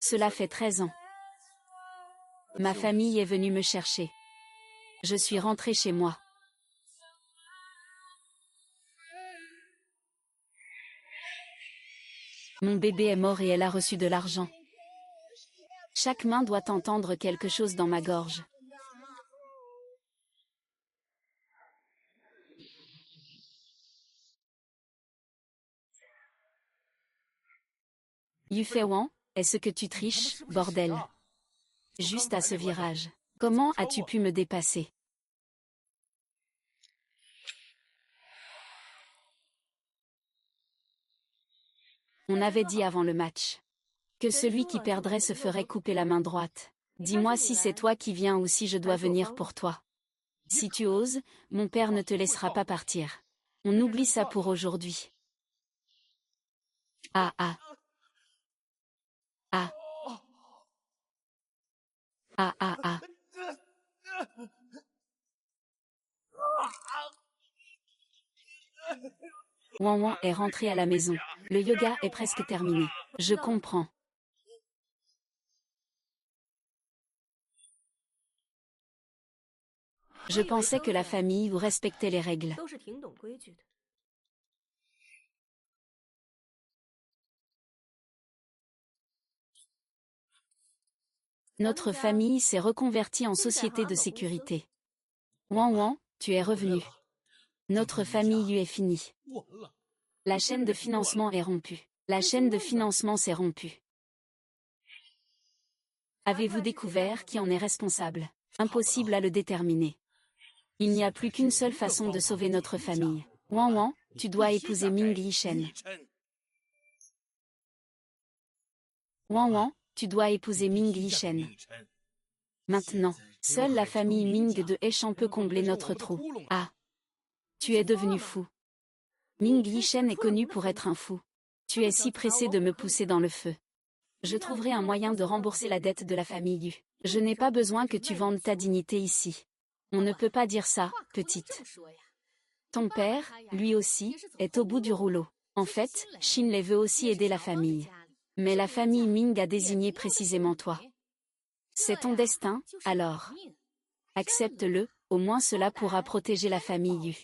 Cela fait 13 ans. Ma famille est venue me chercher. Je suis rentrée chez moi. Mon bébé est mort et elle a reçu de l'argent. Chaque main doit entendre quelque chose dans ma gorge. Yufeiwan, est-ce que tu triches, bordel? Juste à ce virage. Comment as-tu pu me dépasser? On avait dit avant le match que celui qui perdrait se ferait couper la main droite. Dis-moi si c'est toi qui viens ou si je dois venir pour toi. Si tu oses, mon père ne te laissera pas partir. On oublie ça pour aujourd'hui. Ah ah. Ah. Ah ah ah. Wan Wan est rentré à la maison. Le yoga est presque terminé. Je comprends. Je pensais que la famille vous respectait les règles. Notre famille s'est reconvertie en société de sécurité. Wan Wan, tu es revenu. Notre famille est finie. La chaîne de financement est rompue. La chaîne de financement s'est rompue. Avez-vous découvert qui en est responsable? Impossible à le déterminer. Il n'y a plus qu'une seule façon de sauver notre famille. Wan Wan, tu dois épouser Ming Yishen. Wan Wan, tu dois épouser Ming Yishen. Maintenant, seule la famille Ming de Heshan peut combler notre trou. Ah. Tu es devenu fou. Ming Yishen est connu pour être un fou. Tu es si pressé de me pousser dans le feu. Je trouverai un moyen de rembourser la dette de la famille Yu. Je n'ai pas besoin que tu vendes ta dignité ici. On ne peut pas dire ça, petite. Ton père, lui aussi, est au bout du rouleau. En fait, Shinlei veut aussi aider la famille. Mais la famille Ming a désigné précisément toi. C'est ton destin, alors. Accepte-le, au moins cela pourra protéger la famille Yu.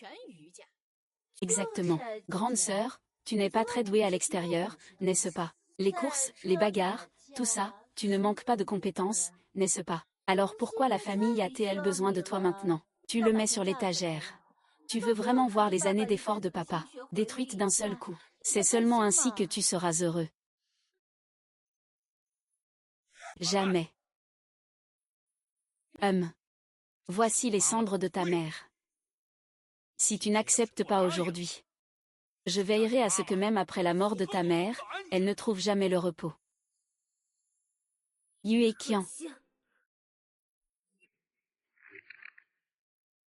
Exactement. Grande sœur, tu n'es pas très douée à l'extérieur, n'est-ce pas? Les courses, les bagarres, tout ça, tu ne manques pas de compétences, n'est-ce pas? Alors pourquoi la famille a-t-elle besoin de toi maintenant? Tu le mets sur l'étagère. Tu veux vraiment voir les années d'efforts de papa, détruites d'un seul coup. C'est seulement ainsi que tu seras heureux. Jamais. Voici les cendres de ta mère. Si tu n'acceptes pas aujourd'hui, je veillerai à ce que même après la mort de ta mère, elle ne trouve jamais le repos. Yue Qian.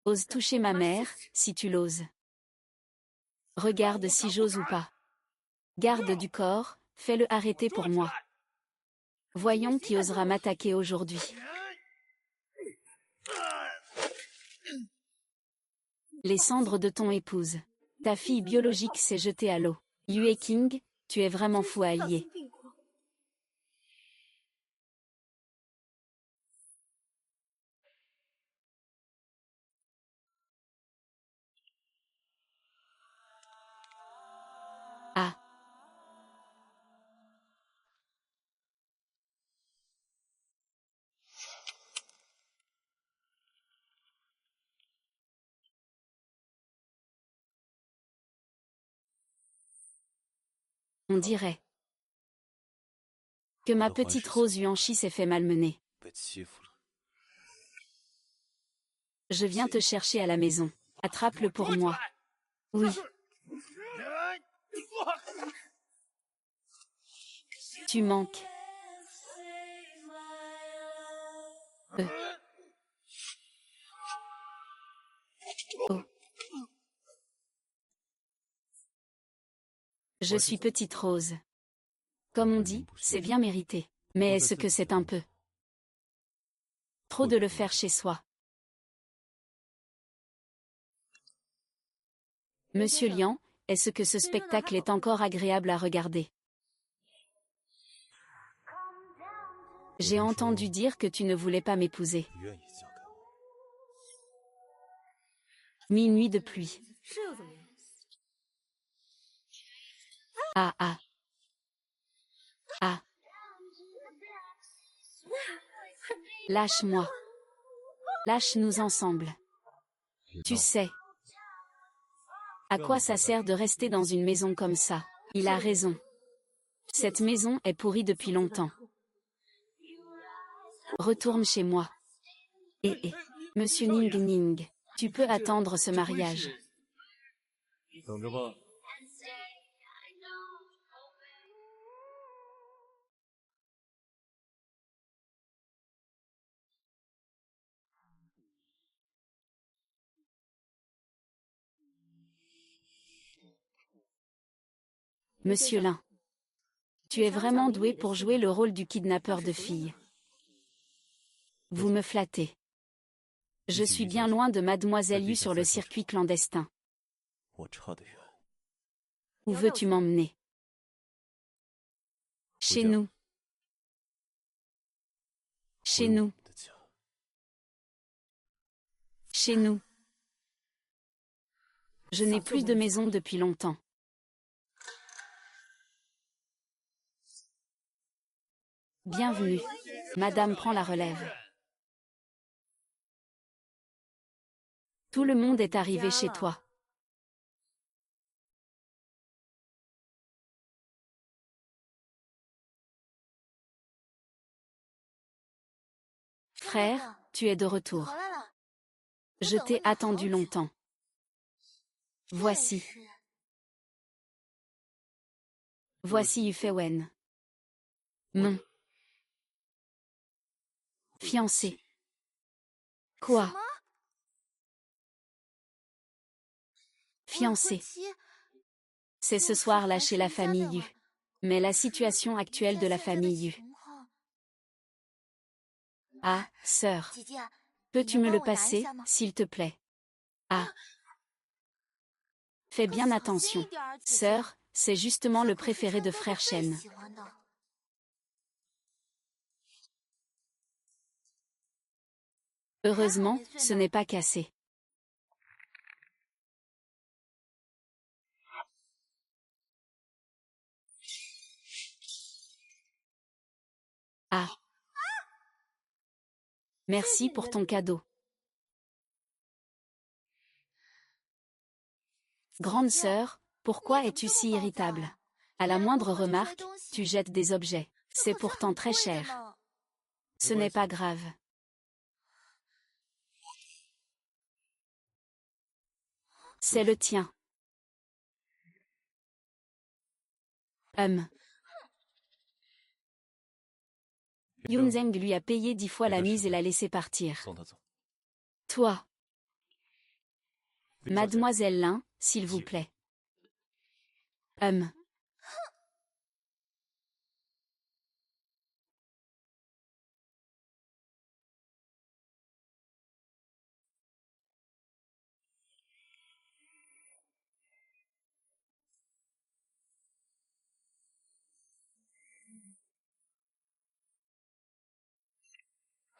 Ose toucher ma mère, si tu l'oses. Regarde si j'ose ou pas. Garde du corps, fais-le arrêter pour moi. Voyons qui osera m'attaquer aujourd'hui. Les cendres de ton épouse. Ta fille biologique s'est jetée à l'eau. Yue King, tu es vraiment fou à allier. Ah. On dirait que ma petite Rose Yuanchi s'est fait malmener. Je viens te chercher à la maison. Attrape-le pour moi. Oui. Tu manques. Oh. Je suis petite Rose. Comme on dit, c'est bien mérité. Mais est-ce que c'est un peu trop de le faire chez soi? Monsieur Lian, est-ce que ce spectacle est encore agréable à regarder? J'ai entendu dire que tu ne voulais pas m'épouser. Minuit de pluie. Ah ah. Ah. Lâche-moi. Lâche-nous ensemble. Tu sais. À quoi ça sert de rester dans une maison comme ça? Il a raison. Cette maison est pourrie depuis longtemps. Retourne chez moi. Monsieur Ning Ning, tu peux attendre ce mariage. Monsieur Lin. Tu es vraiment doué pour jouer le rôle du kidnappeur de filles. Vous me flattez. Je suis bien loin de Mademoiselle Yu sur le circuit clandestin. Où veux-tu m'emmener? Chez nous. Chez nous. Chez nous. Je n'ai plus de maison depuis longtemps. Bienvenue. Madame prend la relève. Tout le monde est arrivé chez toi. Frère, tu es de retour. Je t'ai attendu longtemps. Voici. Voici Yufeiwen. Mon fiancé. Quoi? Fiancé. C'est ce soir-là chez la famille Yu. Mais la situation actuelle de la famille Yu. Ah, sœur. Peux-tu me le passer, s'il te plaît? Ah. Fais bien attention. Sœur, c'est justement le préféré de frère Shen. Heureusement, ce n'est pas cassé. Ah. Merci pour ton cadeau. Grande sœur, pourquoi es-tu si irritable? À la moindre remarque, tu jettes des objets. C'est pourtant très cher. Ce n'est pas grave. C'est le tien. Yunzeng lui a payé 10 fois la mise et l'a laissé partir. Toi. Mademoiselle Lin, s'il vous plaît.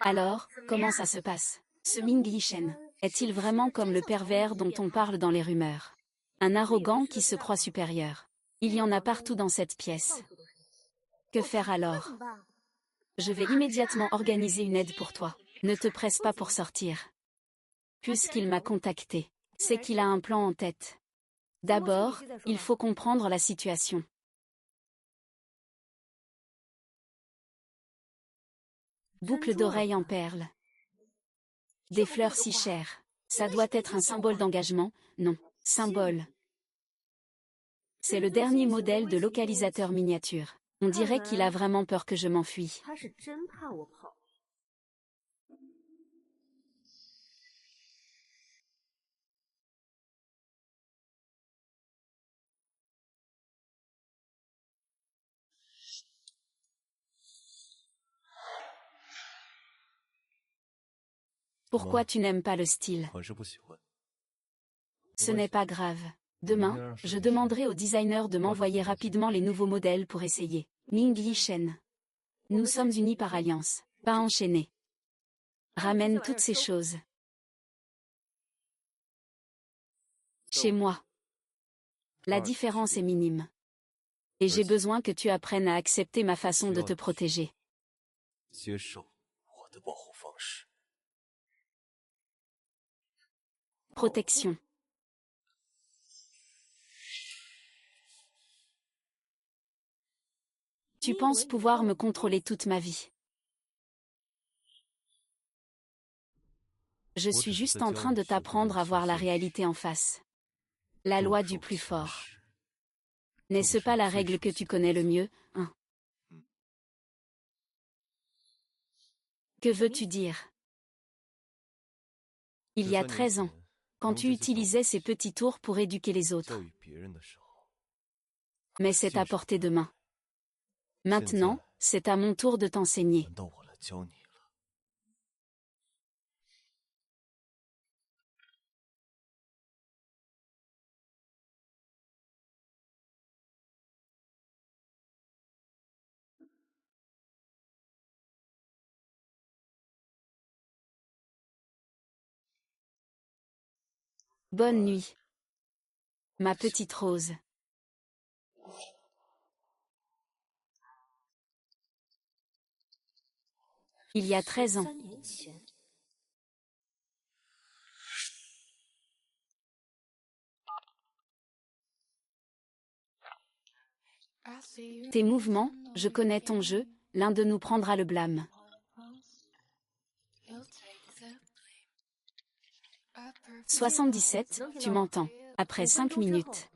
Alors, comment ça se passe? Ce Ming Yishen, est-il vraiment comme le pervers dont on parle dans les rumeurs? Un arrogant qui se croit supérieur. Il y en a partout dans cette pièce. Que faire alors? Je vais immédiatement organiser une aide pour toi. Ne te presse pas pour sortir. Puisqu'il m'a contacté, c'est qu'il a un plan en tête. D'abord, il faut comprendre la situation. Boucle d'oreille en perles. Des fleurs si chères. Ça doit être un symbole d'engagement, non, symbole. C'est le dernier modèle de localisateur miniature. On dirait qu'il a vraiment peur que je m'enfuie. Pourquoi tu n'aimes pas le style? Ce n'est pas grave. Demain, je demanderai au designer de m'envoyer rapidement les nouveaux modèles pour essayer. Ming Yishen. Nous sommes unis par alliance, pas enchaînés. Ramène toutes ces choses. Chez moi. La différence est minime. Et j'ai besoin que tu apprennes à accepter ma façon de te protéger. Protection. Tu penses pouvoir me contrôler toute ma vie. Je suis juste en train de t'apprendre à voir la réalité en face. La loi du plus fort. N'est-ce pas la règle que tu connais le mieux, hein? Que veux-tu dire? Il y a 13 ans, quand tu utilisais ces petits tours pour éduquer les autres. Mais c'est à portée de main. Maintenant, c'est à mon tour de t'enseigner. Bonne nuit, ma petite rose. Il y a 13 ans. Tes mouvements, je connais ton jeu, l'un de nous prendra le blâme. « 77, tu m'entends. Après 5 minutes.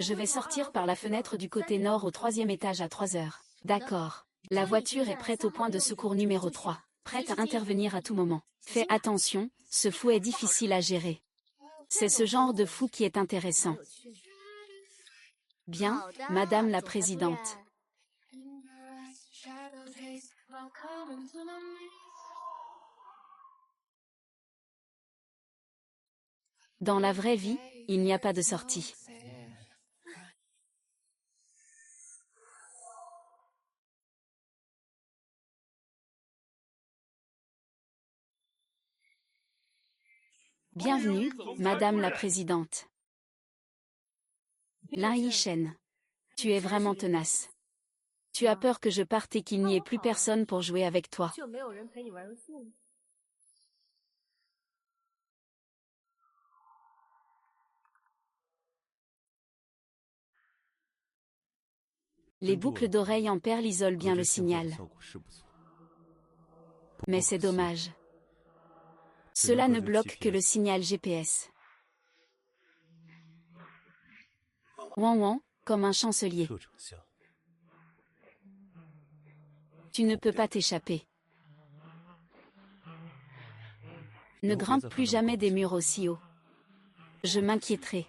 Je vais sortir par la fenêtre du côté nord au 3e étage à 3 heures. D'accord. La voiture est prête au point de secours numéro 3. Prête à intervenir à tout moment. Fais attention, ce fou est difficile à gérer. C'est ce genre de fou qui est intéressant. Bien, Madame la Présidente. Dans la vraie vie, il n'y a pas de sortie. Bienvenue, Madame la Présidente. Lin Yishen. Tu es vraiment tenace. Tu as peur que je parte et qu'il n'y ait plus personne pour jouer avec toi. Les boucles d'oreilles en perles isolent bien le signal. Mais c'est dommage. Cela ne bloque que le signal GPS. Ouan ouan, comme un chancelier. Tu ne peux pas t'échapper. Ne grimpe plus jamais des murs aussi hauts. Je m'inquiéterai.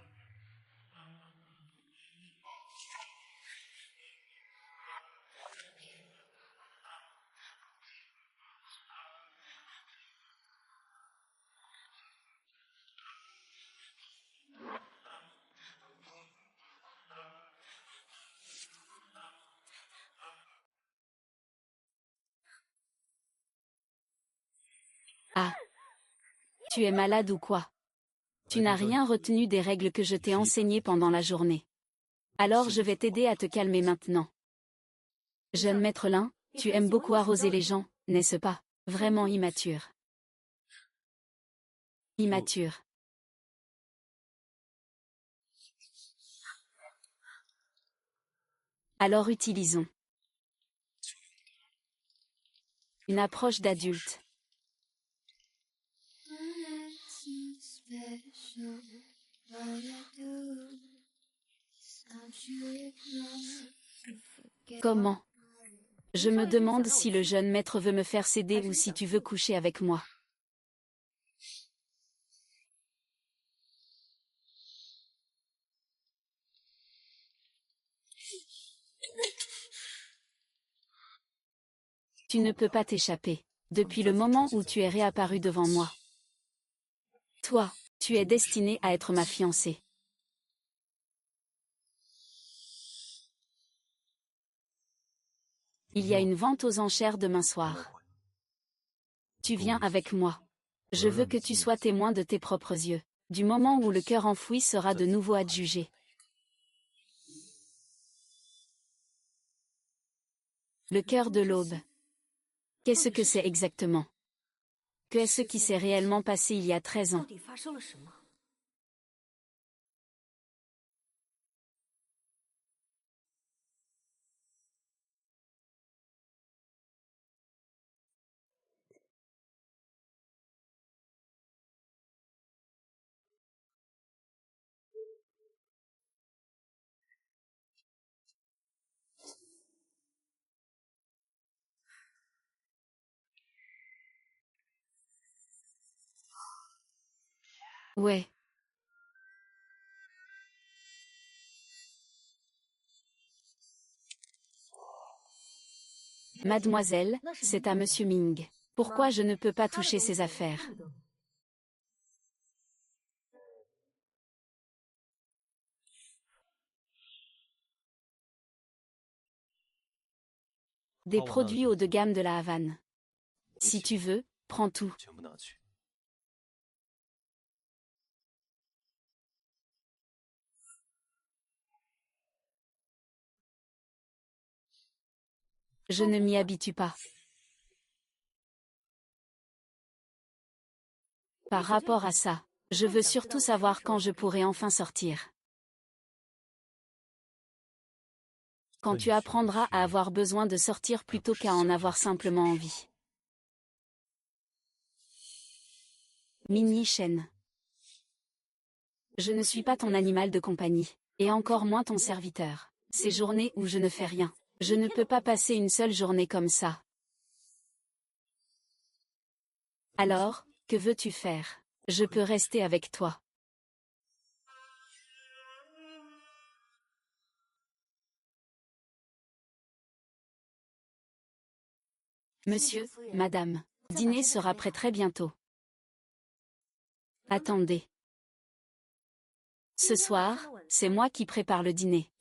Ah. Tu es malade ou quoi? Tu n'as rien retenu des règles que je t'ai enseignées pendant la journée. Alors je vais t'aider à te calmer maintenant. Jeune maître Lin, tu aimes beaucoup arroser les gens, n'est-ce pas? Vraiment immature. Immature. Alors utilisons une approche d'adulte. Comment? Je me demande si le jeune maître veut me faire céder ou si tu veux coucher avec moi. Tu ne peux pas t'échapper, depuis le moment où tu es réapparu devant moi. Toi, tu es destiné à être ma fiancée. Il y a une vente aux enchères demain soir. Tu viens avec moi. Je veux que tu sois témoin de tes propres yeux, du moment où le cœur enfoui sera de nouveau adjugé. Le cœur de l'aube. Qu'est-ce que c'est exactement? Qu'est-ce qui s'est réellement passé il y a 13 ans? Ouais. Mademoiselle, c'est à Monsieur Ming. Pourquoi je ne peux pas toucher ses affaires? Des produits haut de gamme de la Havane. Si tu veux, prends tout. Je ne m'y habitue pas. Par rapport à ça, je veux surtout savoir quand je pourrai enfin sortir. Quand tu apprendras à avoir besoin de sortir plutôt qu'à en avoir simplement envie. Ming Shen. Je ne suis pas ton animal de compagnie, et encore moins ton serviteur. Ces journées où je ne fais rien, je ne peux pas passer une seule journée comme ça. Alors, que veux-tu faire? Je peux rester avec toi. Monsieur, madame, dîner sera prêt très bientôt. Attendez. Ce soir, c'est moi qui prépare le dîner.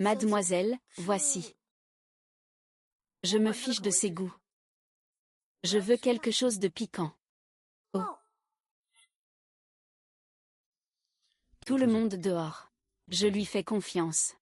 Mademoiselle, voici. Je me fiche de ses goûts. Je veux quelque chose de piquant. Oh. Tout le monde dehors. Je lui fais confiance.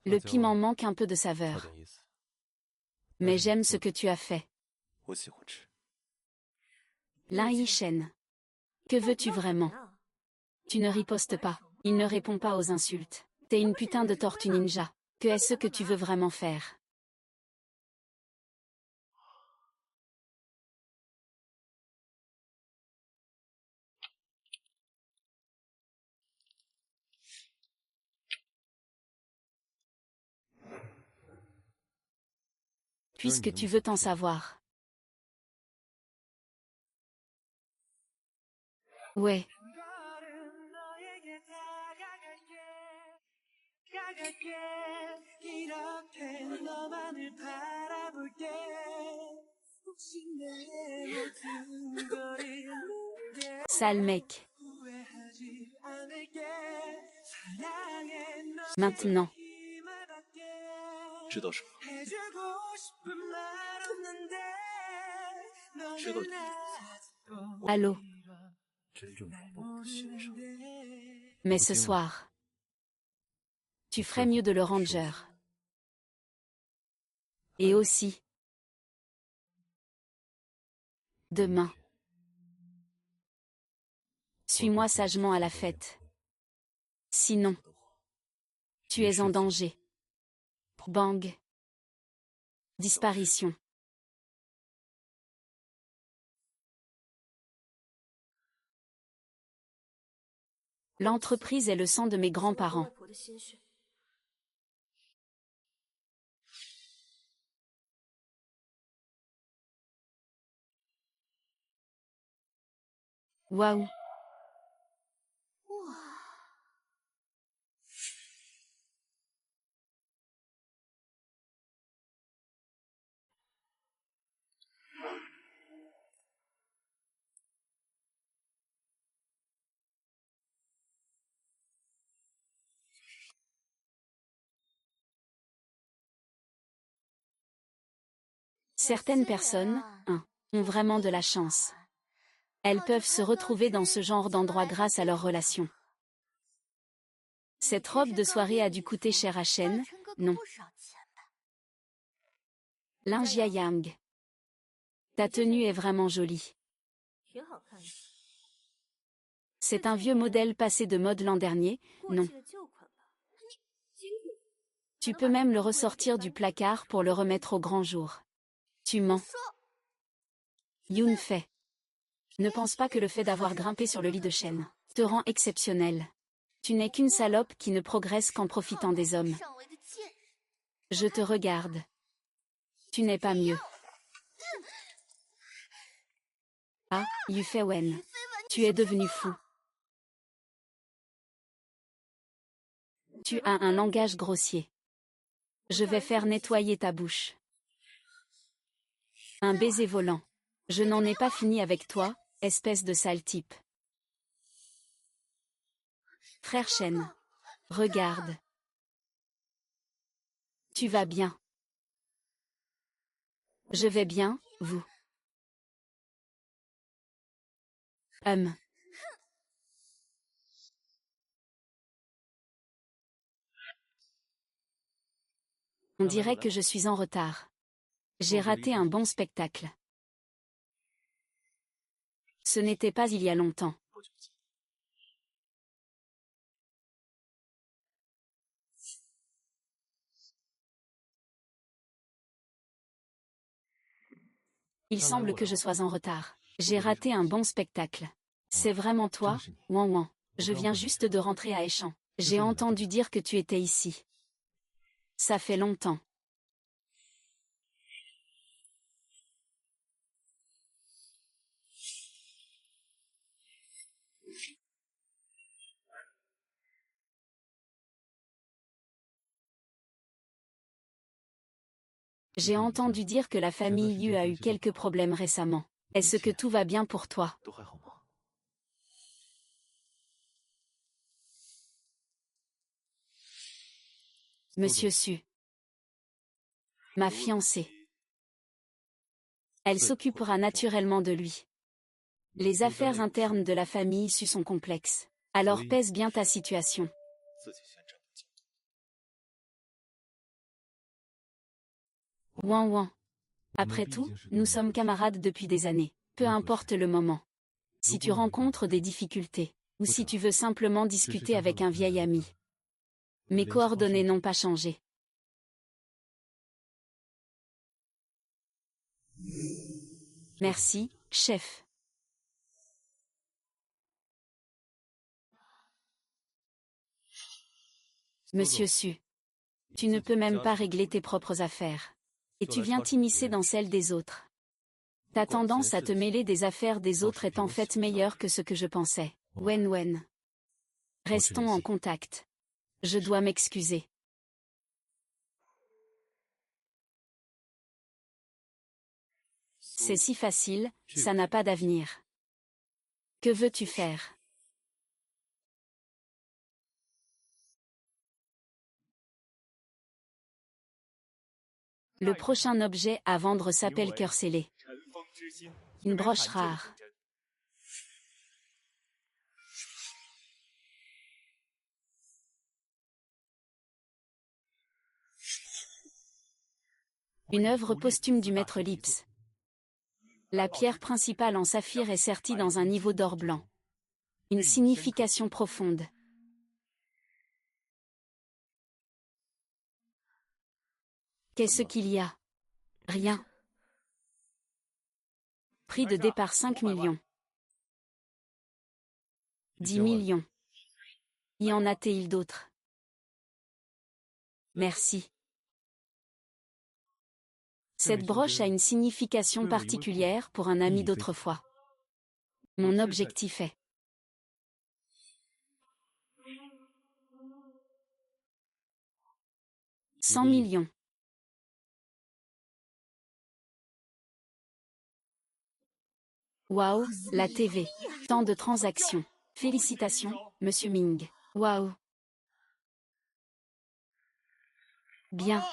Le piment manque un peu de saveur. Mais j'aime ce que tu as fait. Lin Yishen. Que veux-tu vraiment? Tu ne ripostes pas. Il ne répond pas aux insultes. T'es une putain de tortue ninja. Que est-ce que tu veux vraiment faire? Puisque tu veux t'en savoir. Ouais. Sale mec. Maintenant. Allô? Mais ce soir, tu ferais mieux de le ranger. Et aussi, demain, suis-moi sagement à la fête. Sinon, tu es en danger. Bang. Disparition. L'entreprise est le sang de mes grands-parents. Waouh. Certaines personnes, ont vraiment de la chance. Elles peuvent se retrouver dans ce genre d'endroit grâce à leur relation. Cette robe de soirée a dû coûter cher à Shen, non? Lin Jiayang. Ta tenue est vraiment jolie. C'est un vieux modèle passé de mode l'an dernier, non? Tu peux même le ressortir du placard pour le remettre au grand jour. Tu mens. Yoon Fei. Ne pense pas que le fait d'avoir grimpé sur le lit de Shen te rend exceptionnel. Tu n'es qu'une salope qui ne progresse qu'en profitant des hommes. Je te regarde. Tu n'es pas mieux. Ah, Yu Feiwen. Tu es devenu fou. Tu as un langage grossier. Je vais faire nettoyer ta bouche. Un baiser volant. Je n'en ai pas fini avec toi, espèce de sale type. Frère Shen. Regarde. Tu vas bien. Je vais bien, vous. On dirait que je suis en retard. J'ai raté un bon spectacle. Ce n'était pas il y a longtemps. Il semble que je sois en retard. J'ai raté un bon spectacle. C'est vraiment toi, Wan Wan. Je viens juste de rentrer à Eshan. J'ai entendu dire que tu étais ici. Ça fait longtemps. J'ai entendu dire que la famille Yu a eu quelques problèmes récemment. Est-ce que tout va bien pour toi? Monsieur Su. Ma fiancée. Elle s'occupera naturellement de lui. Les affaires internes de la famille Su sont complexes. Alors pèse bien ta situation. Wan Wan. Après tout, nous sommes camarades depuis des années. Peu importe le moment. Si tu rencontres des difficultés, ou si tu veux simplement discuter avec un vieil ami. Mes coordonnées n'ont pas changé. Merci, chef. Monsieur Su. Tu ne peux même pas régler tes propres affaires. Et tu viens t'immiscer dans celles des autres. Ta tendance à te mêler des affaires des autres est en fait meilleure que ce que je pensais. Wen Wen. Restons en contact. Je dois m'excuser. C'est si facile, ça n'a pas d'avenir. Que veux-tu faire? Le prochain objet à vendre s'appelle cœur scellé. Une broche rare. Une œuvre posthume du maître Lips. La pierre principale en saphir est sertie dans un niveau d'or blanc. Une signification profonde. Qu'est-ce qu'il y a? Rien. Prix de départ 5 millions. 10 millions. Y en a-t-il d'autres? Merci. Cette broche a une signification particulière pour un ami d'autrefois. Mon objectif est 100 millions. Waouh, la TV. Tant de transactions. Félicitations, Monsieur Ming. Waouh. Bien.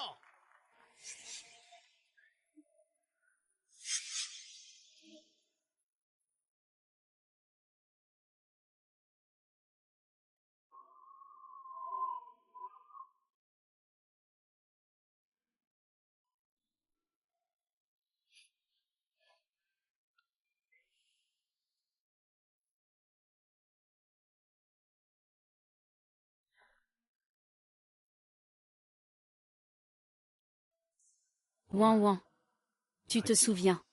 Ouan ouan. Tu te souviens.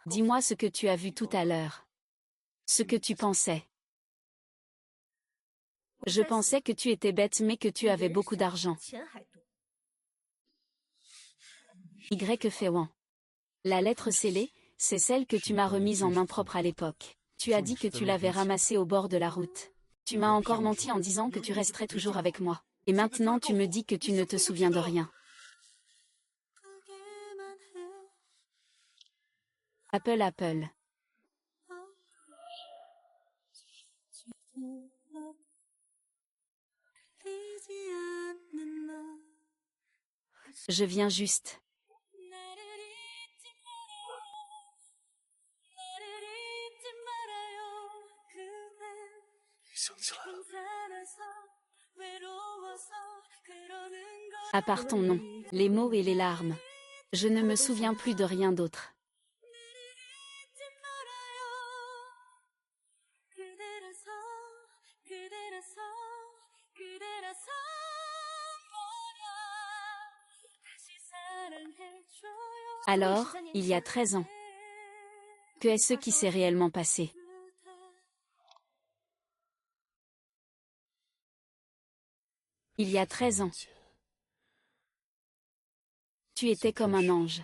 Dis-moi ce que tu as vu tout à l'heure. Ce que tu pensais. Je pensais que tu étais bête mais que tu avais beaucoup d'argent. Y fait Wan. La lettre scellée, c'est celle que tu m'as remise en main propre à l'époque. Tu as dit que tu l'avais ramassée au bord de la route. Tu m'as encore menti en disant que tu resterais toujours avec moi. Et maintenant tu me dis que tu ne te souviens de rien. Apple Apple. Je viens juste. À part ton nom, les mots et les larmes. Je ne me souviens plus de rien d'autre. Alors, il y a 13 ans. Que est-ce qui s'est réellement passé? Il y a 13 ans. Tu étais comme un ange.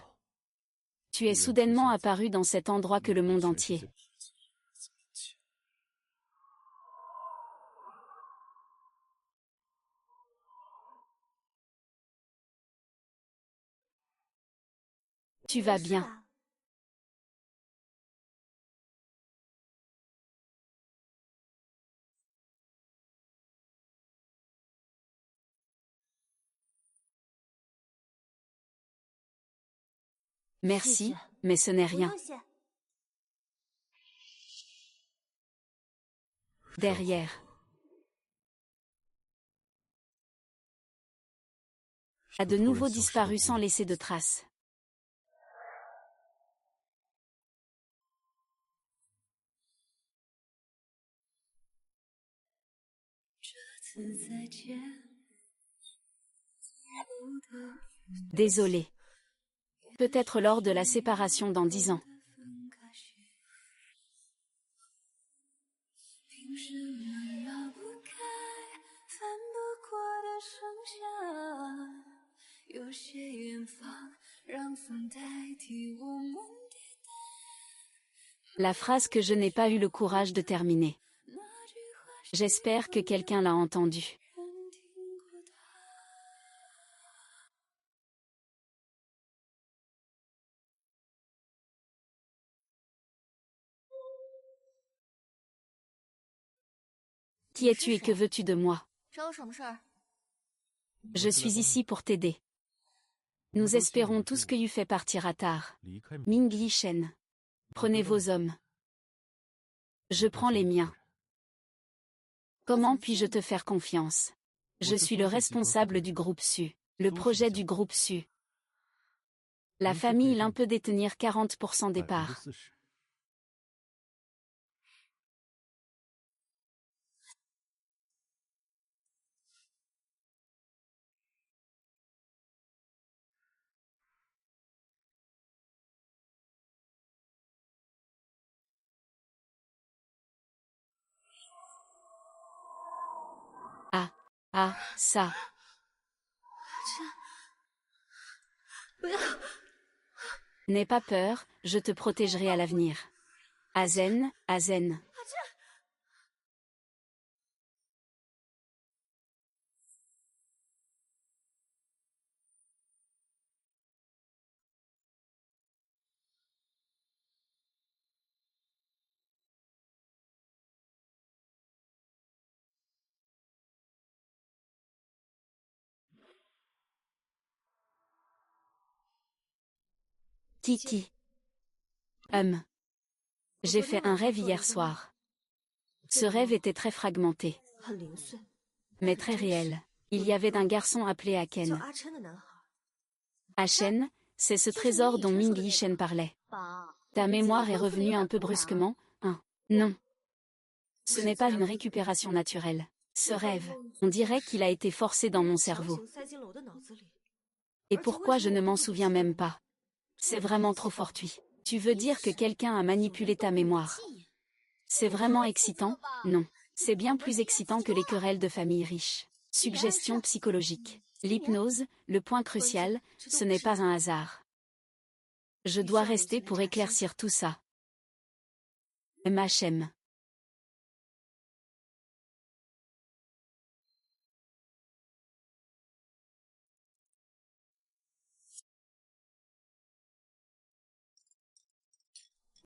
Tu es soudainement apparu dans cet endroit que le monde entier. Tu vas bien. Merci, mais ce n'est rien. Derrière. A de nouveau disparu sans laisser de traces. Désolé. Peut-être lors de la séparation dans 10 ans. La phrase que je n'ai pas eu le courage de terminer. J'espère que quelqu'un l'a entendu. Qui es-tu et que veux-tu de moi? Je suis ici pour t'aider. Nous espérons tous que Yufei partira tard. Ming Yishen. Prenez vos hommes. Je prends les miens. Comment puis-je te faire confiance? Je suis le responsable du groupe Su. Le projet du groupe Su. La famille Lin peut détenir 40% des parts. Ah, ça. N'aie pas peur, je te protégerai à l'avenir. Azen, Azen. Kiki. J'ai fait un rêve hier soir. Ce rêve était très fragmenté, mais très réel. Il y avait un garçon appelé Aken. Achen, c'est ce trésor dont Ming Yishen parlait. Ta mémoire est revenue un peu brusquement, hein? Non. Ce n'est pas une récupération naturelle. Ce rêve, on dirait qu'il a été forcé dans mon cerveau. Et pourquoi je ne m'en souviens même pas? C'est vraiment trop fortuit. Tu veux dire que quelqu'un a manipulé ta mémoire? C'est vraiment excitant? Non. C'est bien plus excitant que les querelles de famille riches. Suggestion psychologique. L'hypnose, le point crucial, ce n'est pas un hasard. Je dois rester pour éclaircir tout ça. MHM.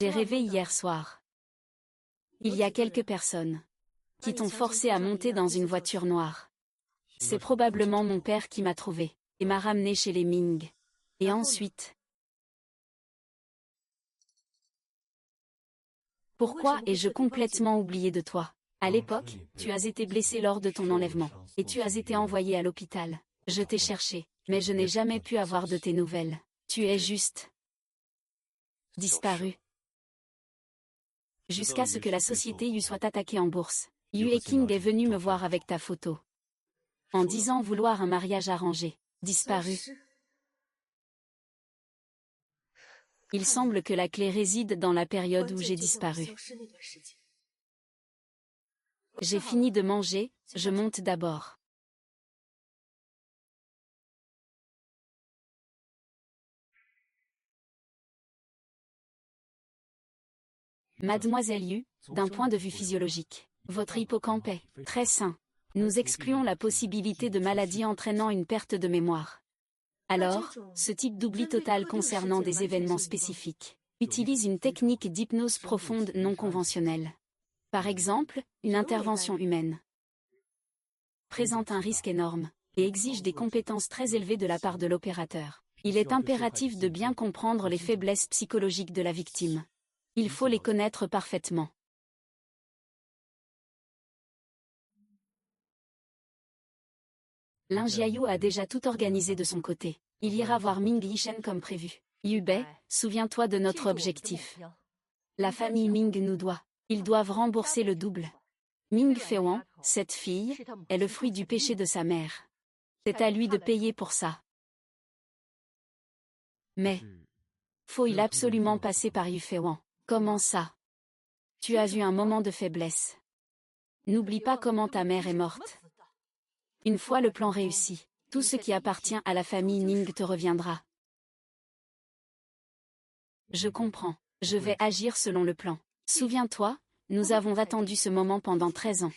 J'ai rêvé hier soir. Il y a quelques personnes qui t'ont forcé à monter dans une voiture noire. C'est probablement mon père qui m'a trouvé et m'a ramené chez les Ming. Et ensuite... Pourquoi ai-je complètement oublié de toi? À l'époque, tu as été blessé lors de ton enlèvement, et tu as été envoyé à l'hôpital. Je t'ai cherché, mais je n'ai jamais pu avoir de tes nouvelles. Tu es juste disparu. Jusqu'à ce que la société Yu soit attaquée en bourse. Yue King est venu me voir avec ta photo. En disant vouloir un mariage arrangé. Disparu. Il semble que la clé réside dans la période où j'ai disparu. J'ai fini de manger, je monte d'abord. Mademoiselle Yu, d'un point de vue physiologique, votre hippocampe est très sain. Nous excluons la possibilité de maladie entraînant une perte de mémoire. Alors, ce type d'oubli total concernant des événements spécifiques utilise une technique d'hypnose profonde non conventionnelle. Par exemple, une intervention humaine présente un risque énorme et exige des compétences très élevées de la part de l'opérateur. Il est impératif de bien comprendre les faiblesses psychologiques de la victime. Il faut les connaître parfaitement. Lin Jiayu a déjà tout organisé de son côté. Il ira voir Ming Yishen comme prévu. Yubei, souviens-toi de notre objectif. La famille Ming nous doit. Ils doivent rembourser le double. Ming Feiwan, cette fille, est le fruit du péché de sa mère. C'est à lui de payer pour ça. Mais, faut-il absolument passer par Yu Feiwan? Comment ça? Tu as eu un moment de faiblesse. N'oublie pas comment ta mère est morte. Une fois le plan réussi, tout ce qui appartient à la famille Ning te reviendra. Je comprends. Je vais agir selon le plan. Souviens-toi, nous avons attendu ce moment pendant 13 ans.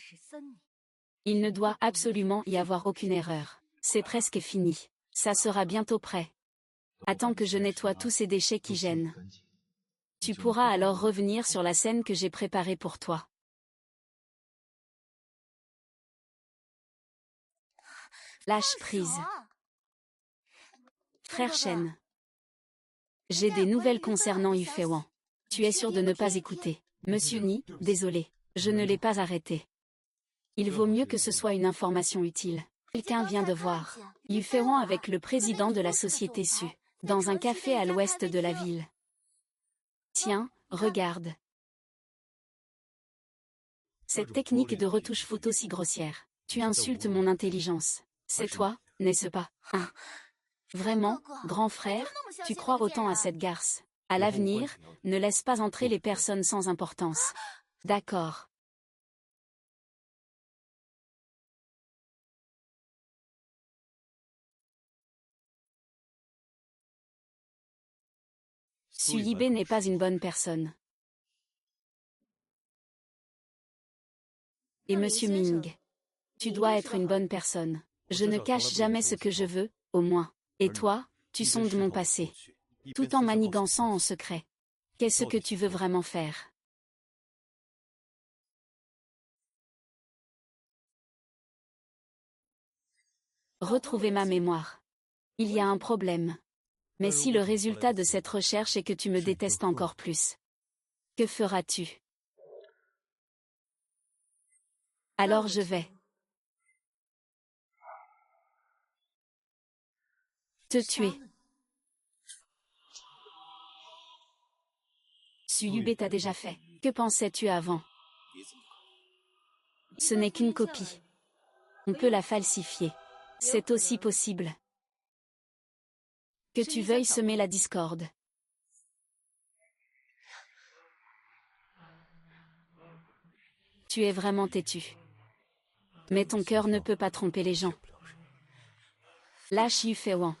Il ne doit absolument y avoir aucune erreur. C'est presque fini. Ça sera bientôt prêt. Attends que je nettoie tous ces déchets qui gênent. Tu pourras alors revenir sur la scène que j'ai préparée pour toi. Lâche prise. Frère Shen. J'ai des nouvelles concernant Yu Feiwan. Tu es sûr de ne pas écouter. Monsieur Ni, désolé. Je ne l'ai pas arrêté. Il vaut mieux que ce soit une information utile. Quelqu'un vient de voir Yu Feiwan avec le président de la société Su, dans un café à l'ouest de la ville. Tiens, regarde. Cette technique de retouche photo si grossière. Tu insultes mon intelligence. C'est toi, n'est-ce pas? Hein? Vraiment, grand frère, tu crois autant à cette garce. À l'avenir, ne laisse pas entrer les personnes sans importance. D'accord. Su Yibei n'est pas une bonne personne. Et Monsieur Ming. Tu dois être une bonne personne. Je ne cache jamais ce que je veux, au moins. Et toi, tu sondes mon passé. Tout en manigançant en secret. Qu'est-ce que tu veux vraiment faire? Retrouver ma mémoire. Il y a un problème. Mais si le résultat de cette recherche est que tu me détestes encore plus, que feras-tu? Alors je vais te tuer. Su Yibei t'a déjà fait. Que pensais-tu avant? Ce n'est qu'une copie. On peut la falsifier. C'est aussi possible. Que tu veuilles semer la discorde. Tu es vraiment têtu. Mais ton cœur ne peut pas tromper les gens. Lâche Yu Feiwan.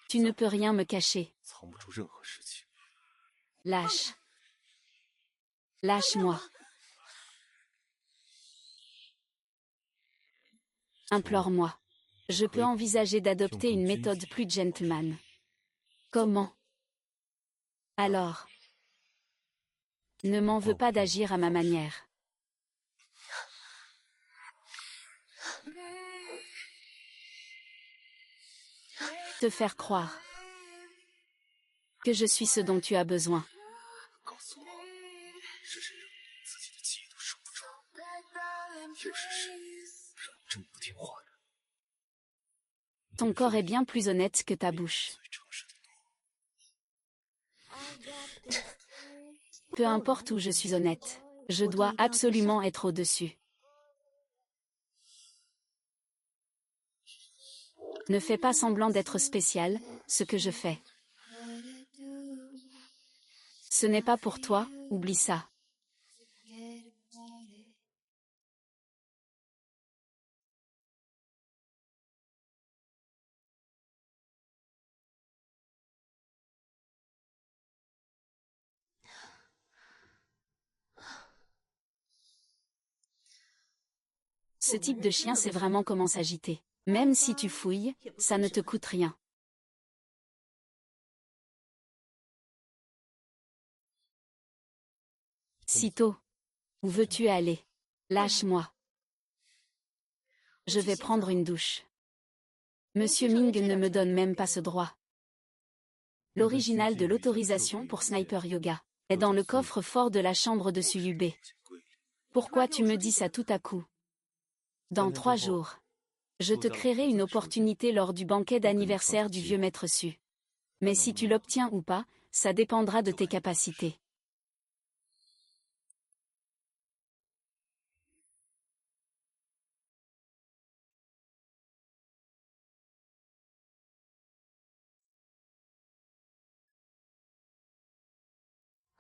Tu ne peux rien me cacher. Lâche. Lâche-moi. Implore-moi. Je peux envisager d'adopter une méthode plus gentleman. Comment? Alors. Ne m'en veux pas d'agir à ma manière. Te faire croire que je suis ce dont tu as besoin. Ton corps est bien plus honnête que ta bouche. Peu importe où je suis honnête, je dois absolument être au-dessus. Ne fais pas semblant d'être spécial, ce que je fais. Ce n'est pas pour toi, oublie ça. Ce type de chien sait vraiment comment s'agiter. Même si tu fouilles, ça ne te coûte rien. Sitôt. Où veux-tu aller? Lâche-moi. Je vais prendre une douche. Monsieur Ming ne me donne même pas ce droit. L'original de l'autorisation pour Sniper Yoga est dans le coffre-fort de la chambre de Su Yibei. Pourquoi tu me dis ça tout à coup? Dans 3 jours. Je te créerai une opportunité lors du banquet d'anniversaire du vieux maître Su. Mais si tu l'obtiens ou pas, ça dépendra de tes capacités.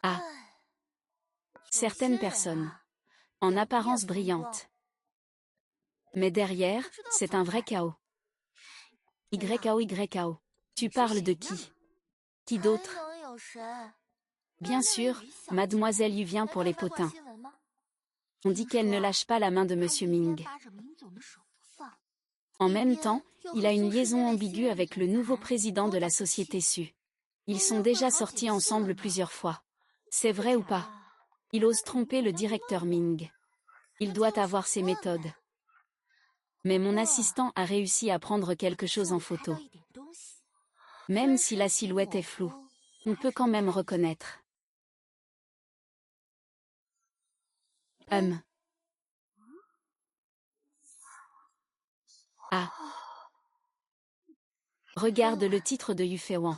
Ah. Certaines personnes. En apparence brillantes. Mais derrière, c'est un vrai chaos. YKO. Tu parles de qui? Qui d'autre? Bien sûr, Mademoiselle Yu vient pour les potins. On dit qu'elle ne lâche pas la main de Monsieur Ming. En même temps, il a une liaison ambiguë avec le nouveau président de la société Su. Ils sont déjà sortis ensemble plusieurs fois. C'est vrai ou pas? Il ose tromper le directeur Ming. Il doit avoir ses méthodes. Mais mon assistant a réussi à prendre quelque chose en photo. Même si la silhouette est floue, on peut quand même reconnaître. Ah. Regarde le titre de Yufeiwan.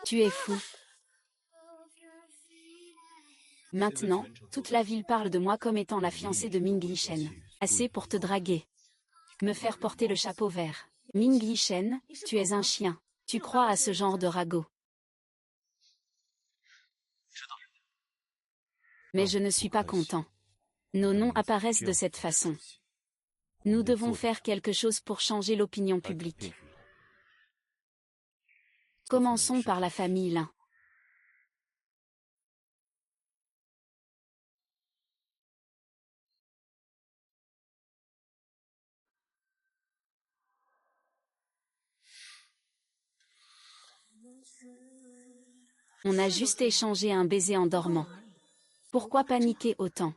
Tu es fou. Maintenant, toute la ville parle de moi comme étant la fiancée de Ming Lishen. Assez pour te draguer. Me faire porter le chapeau vert. Ming Lishen, tu es un chien. Tu crois à ce genre de ragot. Mais je ne suis pas content. Nos noms apparaissent de cette façon. Nous devons faire quelque chose pour changer l'opinion publique. Commençons par la famille Lin. On a juste échangé un baiser en dormant. Pourquoi paniquer autant?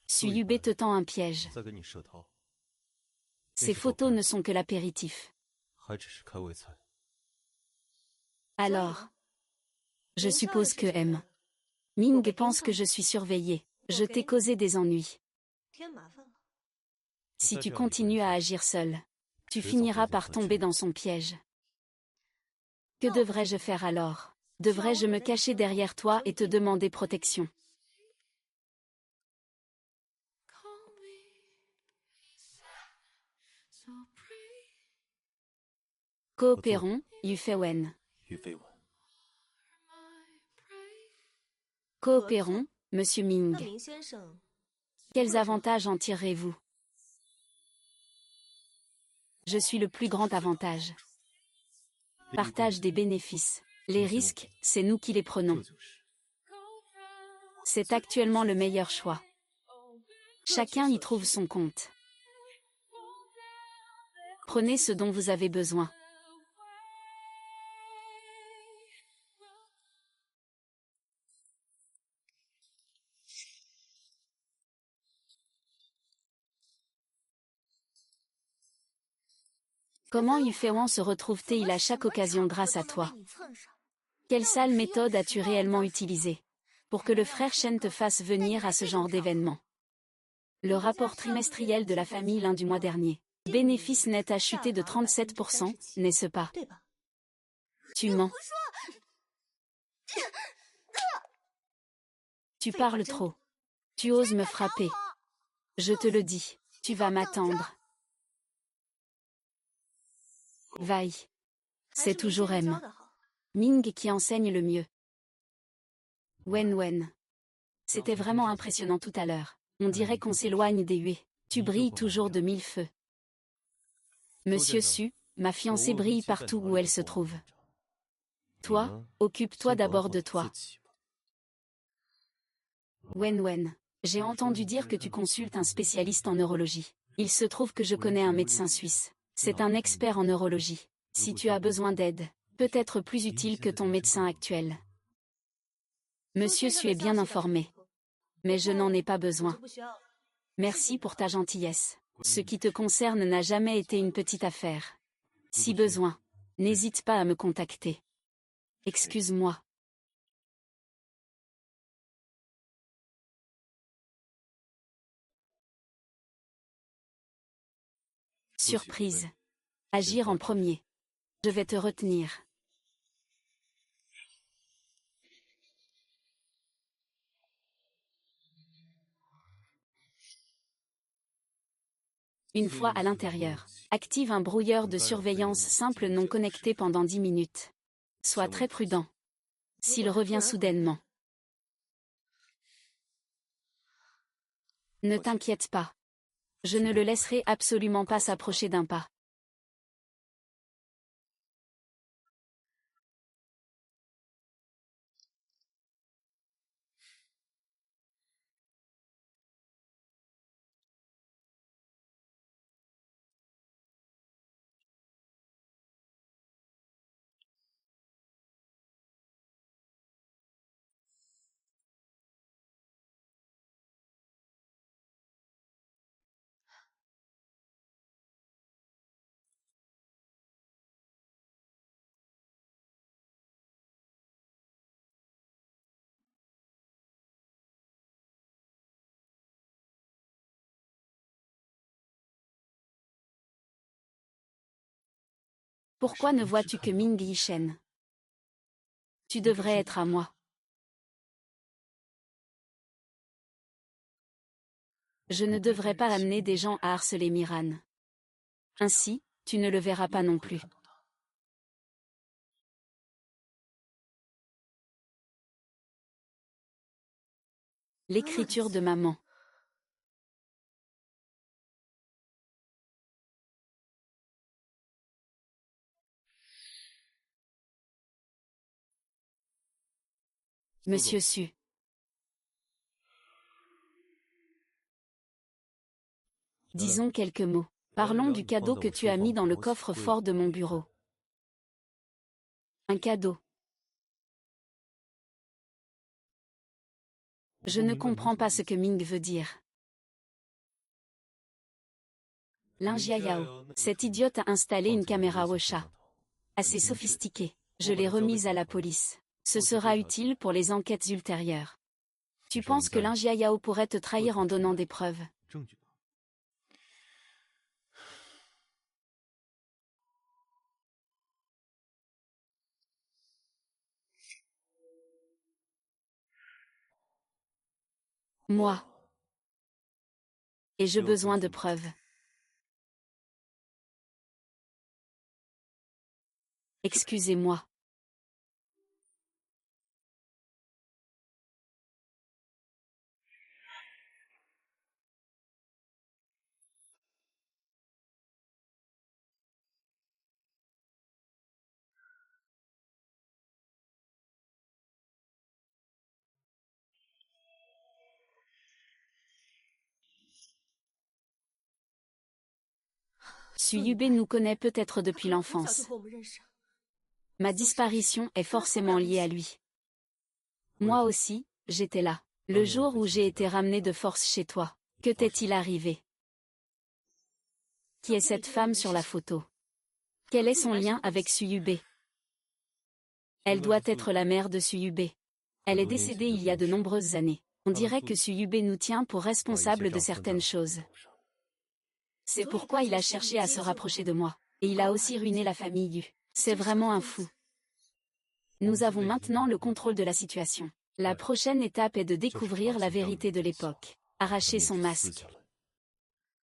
Suyubé te tend un piège. Ces photos ne sont que l'apéritif. Alors, je suppose que M. Ming pense que je suis surveillée. Je t'ai causé des ennuis. Si tu continues à agir seul, tu finiras par tomber dans son piège. Que devrais-je faire alors? Devrais-je me cacher derrière toi et te demander protection? Coopérons, Yufeiwen. Coopérons, Monsieur Ming. Quels avantages en tirerez-vous? Je suis le plus grand avantage. Partage des bénéfices. Les risques, c'est nous qui les prenons. C'est actuellement le meilleur choix. Chacun y trouve son compte. Prenez ce dont vous avez besoin. Comment Yufeiwan se retrouve-t-il à chaque occasion grâce à toi? Quelle sale méthode as-tu réellement utilisée pour que le frère Shen te fasse venir à ce genre d'événement? Le rapport trimestriel de la famille Lin du mois dernier. Bénéfice net a chuté de 37%, n'est-ce pas? Tu mens. Tu parles trop. Tu oses me frapper. Je te le dis, tu vas m'attendre. Vaille. C'est toujours M. Ming qui enseigne le mieux. Wen. C'était vraiment impressionnant tout à l'heure. On dirait qu'on s'éloigne des huées. Tu brilles toujours de mille feux. Monsieur Su, ma fiancée brille partout où elle se trouve. Toi, occupe-toi d'abord de toi. Wen. J'ai entendu dire que tu consultes un spécialiste en neurologie. Il se trouve que je connais un médecin suisse. C'est un expert en neurologie. Si tu as besoin d'aide, peut-être plus utile que ton médecin actuel. Monsieur Su est bien informé. Mais je n'en ai pas besoin. Merci pour ta gentillesse. Ce qui te concerne n'a jamais été une petite affaire. Si besoin, n'hésite pas à me contacter. Excuse-moi. Surprise. Agir en premier. Je vais te retenir. Une fois à l'intérieur, active un brouilleur de surveillance simple non connecté pendant 10 minutes. Sois très prudent. S'il revient soudainement. Ne t'inquiète pas. Je ne le laisserai absolument pas s'approcher d'un pas. Pourquoi ne vois-tu que Ming Yishen? Tu devrais être à moi. Je ne devrais pas amener des gens à harceler Miran. Ainsi, tu ne le verras pas non plus. L'écriture de maman. Monsieur Su. Disons quelques mots. Parlons du cadeau que tu as mis dans le coffre-fort de mon bureau. Un cadeau. Je ne comprends pas ce que Ming veut dire. Lin Jiayao. Cette idiote a installé une caméra Ocha. Assez sophistiquée. Je l'ai remise à la police. Ce sera utile pour les enquêtes ultérieures. Tu penses que Lin Jiayao pourrait te trahir en donnant des preuves? Moi. Et j'ai besoin de preuves. Excusez-moi. Su Yubei nous connaît peut-être depuis l'enfance. Ma disparition est forcément liée à lui. Moi aussi, j'étais là. Le jour où j'ai été ramenée de force chez toi. Que t'est-il arrivé? Qui est cette femme sur la photo? Quel est son lien avec Su Yubei? Elle doit être la mère de Su Yubei. Elle est décédée il y a de nombreuses années. On dirait que Su Yubei nous tient pour responsables de certaines choses. C'est pourquoi il a cherché à se rapprocher de moi. Et il a aussi ruiné la famille Yu. C'est vraiment un fou. Nous avons maintenant le contrôle de la situation. La prochaine étape est de découvrir la vérité de l'époque. Arracher son masque.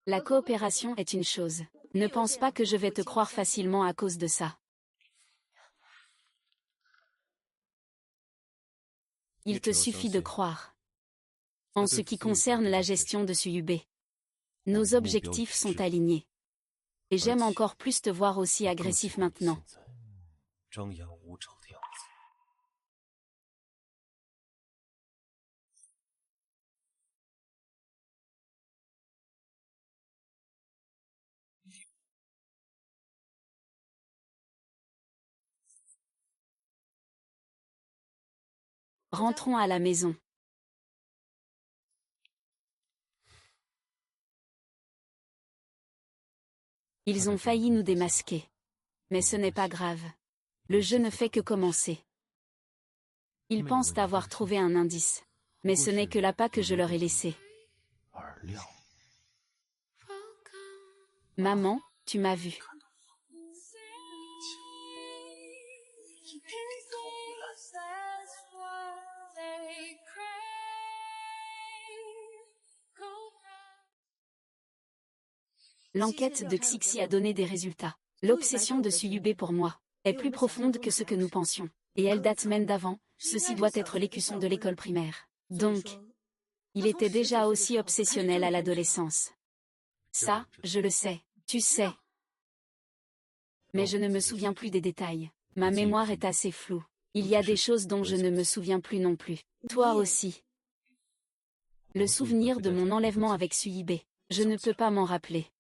La coopération est une chose. Ne pense pas que je vais te croire facilement à cause de ça. Il te suffit de croire. En ce qui concerne la gestion de Su Yubei, nos objectifs sont alignés. Et j'aime encore plus te voir aussi agressif maintenant. Rentrons à la maison. Ils ont failli nous démasquer. Mais ce n'est pas grave. Le jeu ne fait que commencer. Ils pensent avoir trouvé un indice. Mais ce n'est que l'appât que je leur ai laissé. Maman, tu m'as vu. L'enquête de Xixi a donné des résultats. L'obsession de Su Yubei pour moi est plus profonde que ce que nous pensions. Et elle date même d'avant, ceci doit être l'écusson de l'école primaire. Donc, Il était déjà aussi obsessionnel à l'adolescence. Ça, je le sais, tu sais. Mais je ne me souviens plus des détails. Ma mémoire est assez floue. Il y a des choses dont je ne me souviens plus non plus. Toi aussi. Le souvenir de mon enlèvement avec Suyibe. Je ne peux pas m'en rappeler.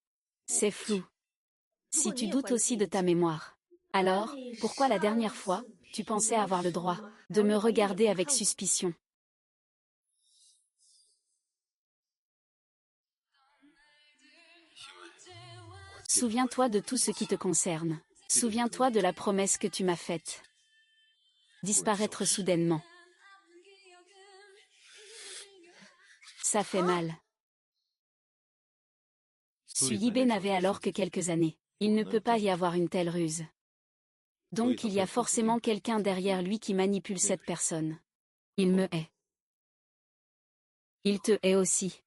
C'est flou. Si tu doutes aussi de ta mémoire. Alors, pourquoi la dernière fois, tu pensais avoir le droit de me regarder avec suspicion? Souviens-toi de tout ce qui te concerne. Souviens-toi de la promesse que tu m'as faite. Disparaître soudainement. Ça fait mal. Suyibe n'avait alors que quelques années. Il ne peut pas y avoir une telle ruse. Donc il y a forcément quelqu'un derrière lui qui manipule cette personne. Il me hait. Il te hait aussi.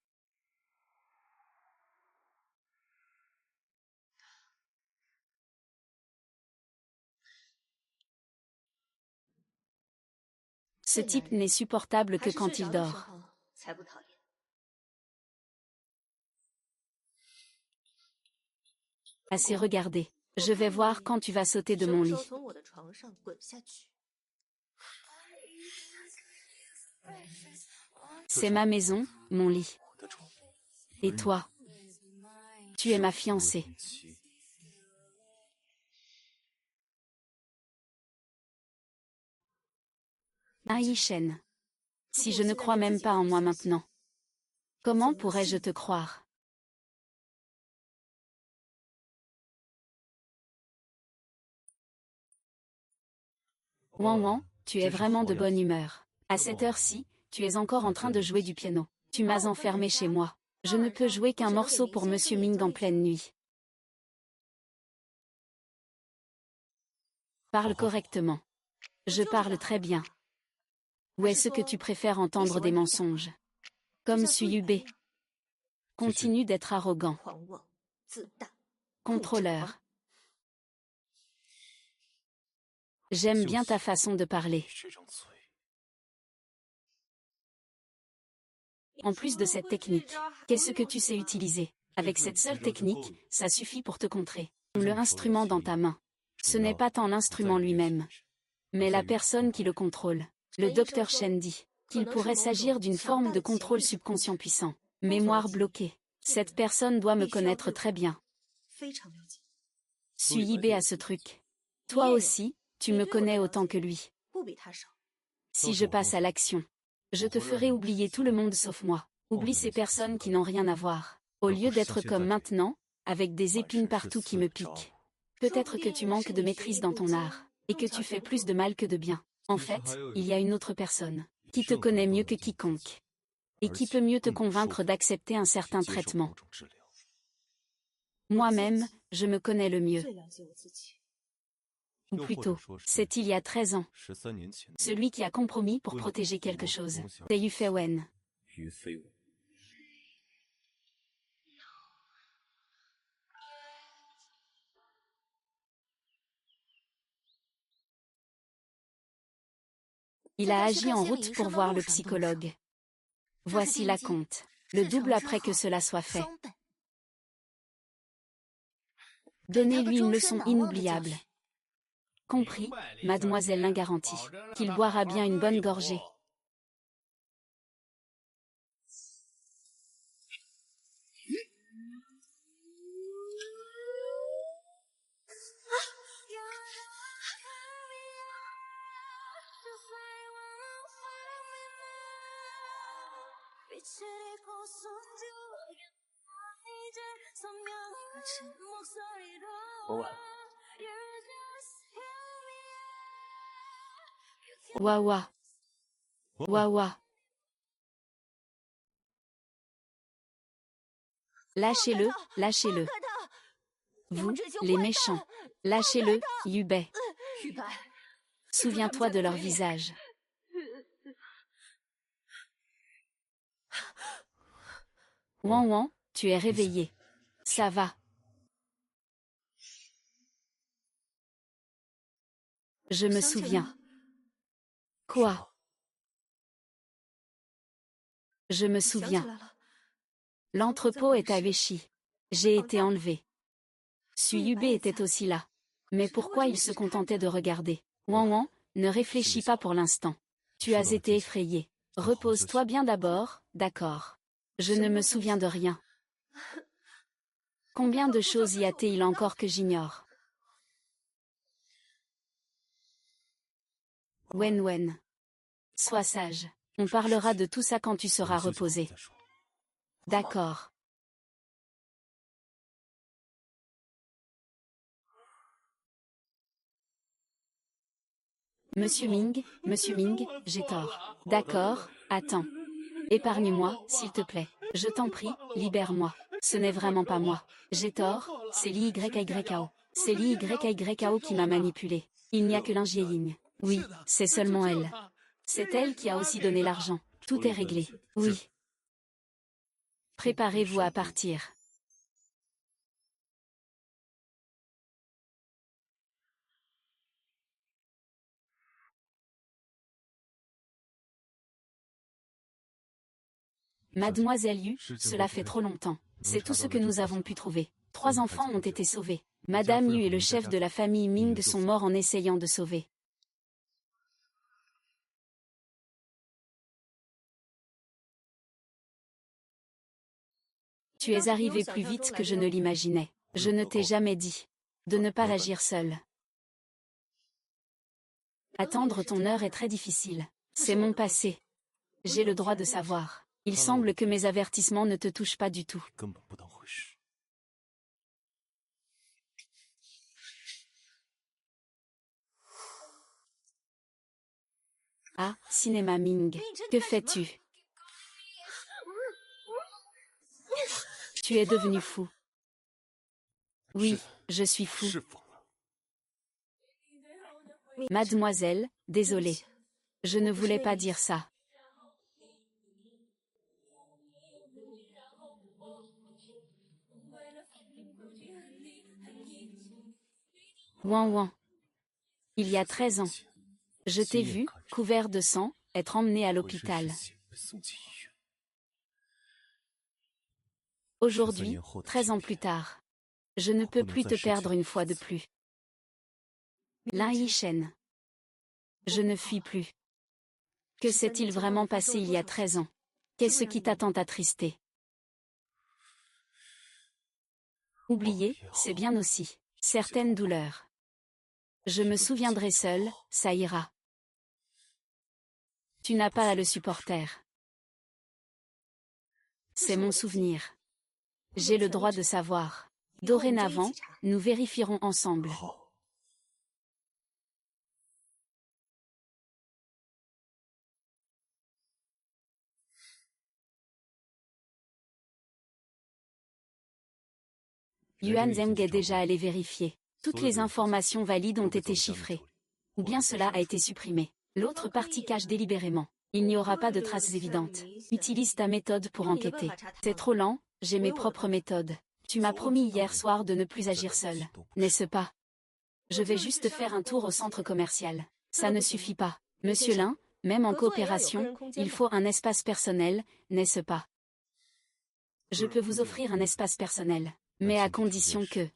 Ce type n'est supportable que quand il dort. Assez regardé. Je vais voir quand tu vas sauter de mon lit. C'est ma maison, mon lit. Et toi? Tu es ma fiancée. Aïchen. Si je ne crois même pas en moi maintenant, comment pourrais-je te croire? Wan Wan, tu es vraiment de bonne humeur. À cette heure-ci, tu es encore en train de jouer du piano. Tu m'as enfermé chez moi. Je ne peux jouer qu'un morceau pour Monsieur Ming en pleine nuit. Parle correctement. Je parle très bien. Ou est-ce que tu préfères entendre des mensonges? Comme Suyube. Continue d'être arrogant. Contrôleur. J'aime bien ta façon de parler. En plus de cette technique, qu'est-ce que tu sais utiliser? Avec cette seule technique, ça suffit pour te contrer. Le instrument dans ta main. Ce n'est pas tant l'instrument lui-même, mais la personne qui le contrôle. Le docteur Shen dit qu'il pourrait s'agir d'une forme de contrôle subconscient puissant. Mémoire bloquée. Cette personne doit me connaître très bien. Suyibe a ce truc. Toi aussi, tu me connais autant que lui. Si je passe à l'action, je te ferai oublier tout le monde sauf moi. Oublie ces personnes qui n'ont rien à voir. Au lieu d'être comme maintenant, avec des épines partout qui me piquent. Peut-être que tu manques de maîtrise dans ton art, et que tu fais plus de mal que de bien. En fait, il y a une autre personne, qui te connaît mieux que quiconque, et qui peut mieux te convaincre d'accepter un certain traitement. Moi-même, je me connais le mieux. Ou plutôt, c'est il y a 13 ans. Celui qui a compromis pour protéger quelque chose. C'est Yu Feiwen. Il a agi en route pour voir le psychologue. Voici la compte. Le double après que cela soit fait. Donnez-lui une leçon inoubliable. Compris, mademoiselle Lingaranti, qu'il boira bien une bonne gorgée. Wawa. Wawa. Lâchez-le, lâchez-le. Vous, les méchants. Lâchez-le, Yubei. Souviens-toi de leur visage. Wan Wan, tu es réveillé. Ça va. Je me souviens. Quoi? Je me souviens. L'entrepôt est à Weshi. J'ai été enlevé. Suyube était aussi là. Mais pourquoi il se contentait de regarder? Wan Wan, ne réfléchis pas pour l'instant. Tu as été effrayé. Repose-toi bien d'abord, d'accord. Je ne me souviens de rien. Combien de choses y a-t-il encore que j'ignore? Wen Wen. Sois sage. On parlera de tout ça quand tu seras reposé. D'accord. Monsieur Ming, j'ai tort. D'accord, attends. Épargne-moi, s'il te plaît. Je t'en prie, libère-moi. Ce n'est vraiment pas moi. J'ai tort, c'est l'YYKO. C'est l'YYKO qui m'a manipulé. Il n'y a que Linjieying. Oui, c'est seulement elle. C'est elle qui a aussi donné l'argent. Tout est réglé. Oui. Préparez-vous à partir. Mademoiselle Yu, cela fait trop longtemps. C'est tout ce que nous avons pu trouver. 3 enfants ont été sauvés. Madame Yu et le chef de la famille Ming sont morts en essayant de sauver. Tu es arrivé plus vite que je ne l'imaginais. Je ne t'ai jamais dit de ne pas agir seul. Attendre ton heure est très difficile. C'est mon passé. J'ai le droit de savoir. Il semble que mes avertissements ne te touchent pas du tout. Ah, cinéma Ming. Que fais-tu? Tu es devenu fou. Oui, je suis fou. Mademoiselle, désolée. Je ne voulais pas dire ça. Wan Wan. Il y a 13 ans. Je t'ai vu, couvert de sang, être emmené à l'hôpital. Aujourd'hui, 13 ans plus tard. Je ne peux plus te perdre une fois de plus. Lin Yishen. Je ne fuis plus. Que s'est-il vraiment passé il y a 13 ans? Qu'est-ce qui t'a tant attristé? Oublier, c'est bien aussi. Certaines douleurs. Je me souviendrai seul, ça ira. Tu n'as pas à le supporter. C'est mon souvenir. J'ai le droit de savoir. Dorénavant, nous vérifierons ensemble. Yuan Zheng est déjà allé vérifier. Toutes les informations valides ont été chiffrées. Ou bien cela a été supprimé. L'autre partie cache délibérément. Il n'y aura pas de traces évidentes. Utilise ta méthode pour enquêter. C'est trop lent, j'ai mes propres méthodes. Tu m'as promis hier soir de ne plus agir seul, n'est-ce pas? Je vais juste faire un tour au centre commercial. Ça ne suffit pas. Monsieur Lin, même en coopération, il faut un espace personnel, n'est-ce pas? Je peux vous offrir un espace personnel, mais à condition que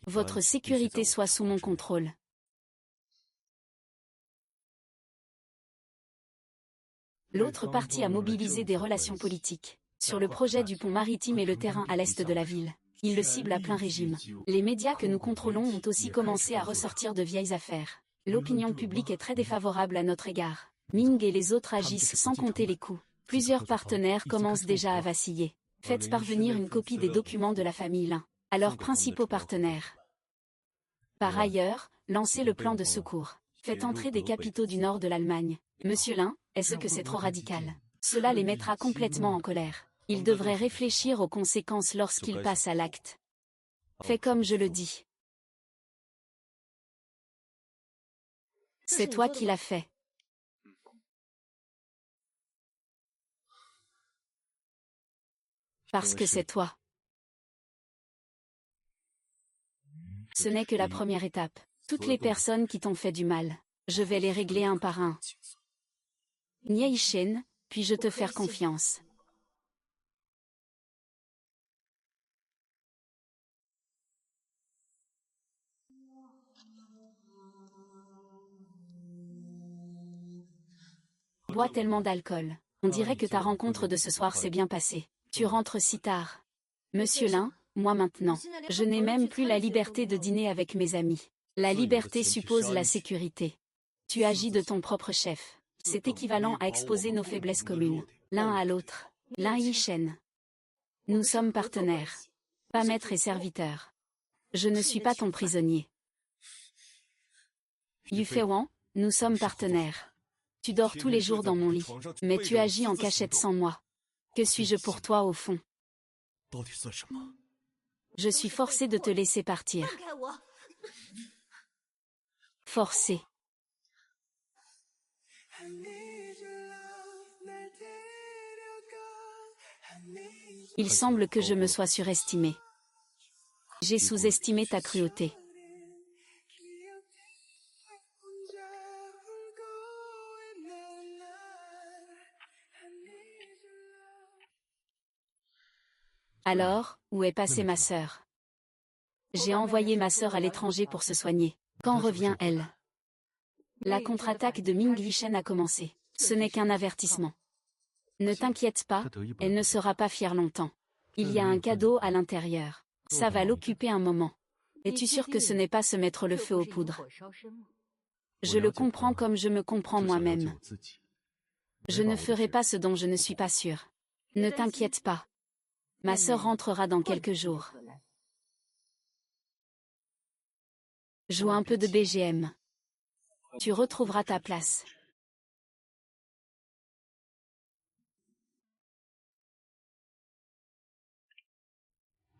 votre sécurité soit sous mon contrôle. L'autre partie a mobilisé des relations politiques sur le projet du pont maritime et le terrain à l'est de la ville. Il le cible à plein régime. Les médias que nous contrôlons ont aussi commencé à ressortir de vieilles affaires. L'opinion publique est très défavorable à notre égard. Ming et les autres agissent sans compter les coûts. Plusieurs partenaires commencent déjà à vaciller. Faites parvenir une copie des documents de la famille Lin à leurs principaux partenaires. Par ailleurs, lancez le plan de secours. Faites entrer des capitaux du nord de l'Allemagne. Monsieur Lin, est-ce que c'est trop radical? Cela les mettra complètement en colère. Ils devraient réfléchir aux conséquences lorsqu'ils passent à l'acte. Fais comme je le dis. C'est toi qui l'as fait. Parce que c'est toi. Ce n'est que la première étape. Toutes les personnes qui t'ont fait du mal, je vais les régler un par un. Nie Shen, puis-je te faire confiance? bois tellement d'alcool. On dirait que ta rencontre de ce soir s'est bien passée. Tu rentres si tard. Monsieur Lin, moi maintenant, je n'ai même plus la liberté de dîner avec mes amis. La liberté suppose la sécurité. Tu agis de ton propre chef. C'est équivalent à exposer nos faiblesses communes, l'un à l'autre. Lin Yishen. Nous sommes partenaires. Pas maître et serviteur. Je ne suis pas ton prisonnier. Yu Feiwan, nous sommes partenaires. Tu dors tous les jours dans mon lit, mais tu agis en cachette sans moi. Que suis-je pour toi au fond? Je suis forcé de te laisser partir. Forcé. Il semble que je me sois surestimé. J'ai sous-estimé ta cruauté. Alors, où est passée ma sœur? J'ai envoyé ma sœur à l'étranger pour se soigner. Quand revient-elle? La contre-attaque de Ming Lishen a commencé. Ce n'est qu'un avertissement. Ne t'inquiète pas, elle ne sera pas fière longtemps. Il y a un cadeau à l'intérieur. Ça va l'occuper un moment. Es-tu sûr que ce n'est pas se mettre le feu aux poudres? Je le comprends comme je me comprends moi-même. Je ne ferai pas ce dont je ne suis pas sûre. Ne t'inquiète pas. Ma sœur rentrera dans quelques jours. Joue un peu de BGM. Tu retrouveras ta place.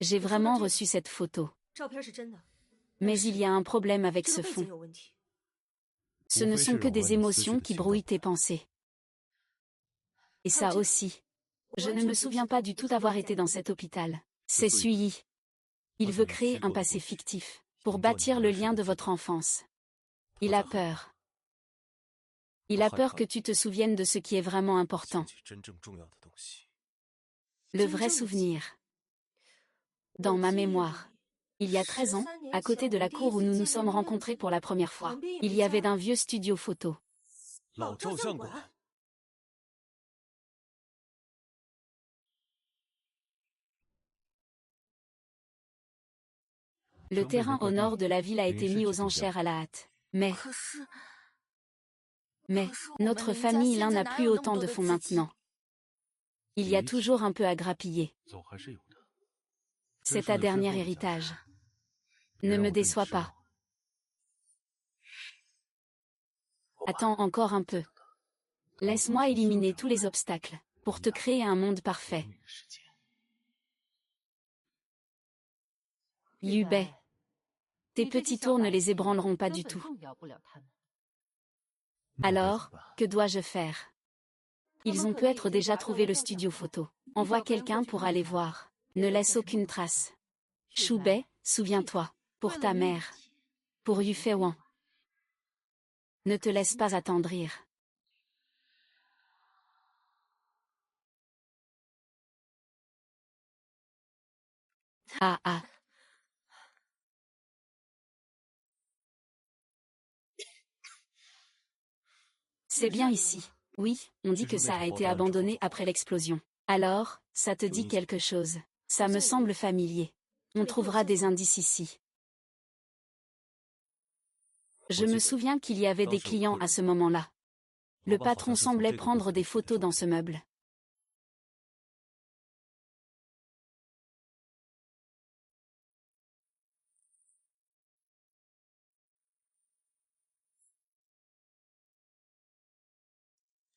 J'ai vraiment reçu cette photo. Mais il y a un problème avec ce fond. Ce ne sont que des émotions qui brouillent tes pensées. Et ça aussi. Je ne me souviens pas du tout d'avoir été dans cet hôpital. C'est Suyi. Il veut créer un passé fictif, pour bâtir le lien de votre enfance. Il a peur. Il a peur que tu te souviennes de ce qui est vraiment important. Le vrai souvenir. Dans ma mémoire. Il y a 13 ans, à côté de la cour où nous nous sommes rencontrés pour la première fois, il y avait d'un vieux studio photo. Le terrain au nord de la ville a été mis aux enchères à la hâte. Mais, notre famille l'un n'a plus autant de fonds maintenant. Il y a toujours un peu à grappiller. C'est ta dernier héritage. Ne me déçois pas. Attends encore un peu. Laisse-moi éliminer tous les obstacles, pour te créer un monde parfait. Liu Bei. Tes petits tours ne les ébranleront pas du tout. Alors, que dois-je faire? Ils ont peut-être déjà trouvé le studio photo. Envoie quelqu'un pour aller voir. Ne laisse aucune trace. Shu Bei, souviens-toi. Pour ta mère. Pour Yu Feiwan. Ne te laisse pas attendrir. Ah ah. C'est bien ici. Oui, on dit que ça a été abandonné après l'explosion. Alors, ça te dit quelque chose. Ça me semble familier. On trouvera des indices ici. Je me souviens qu'il y avait des clients à ce moment-là. Le patron semblait prendre des photos dans ce meuble.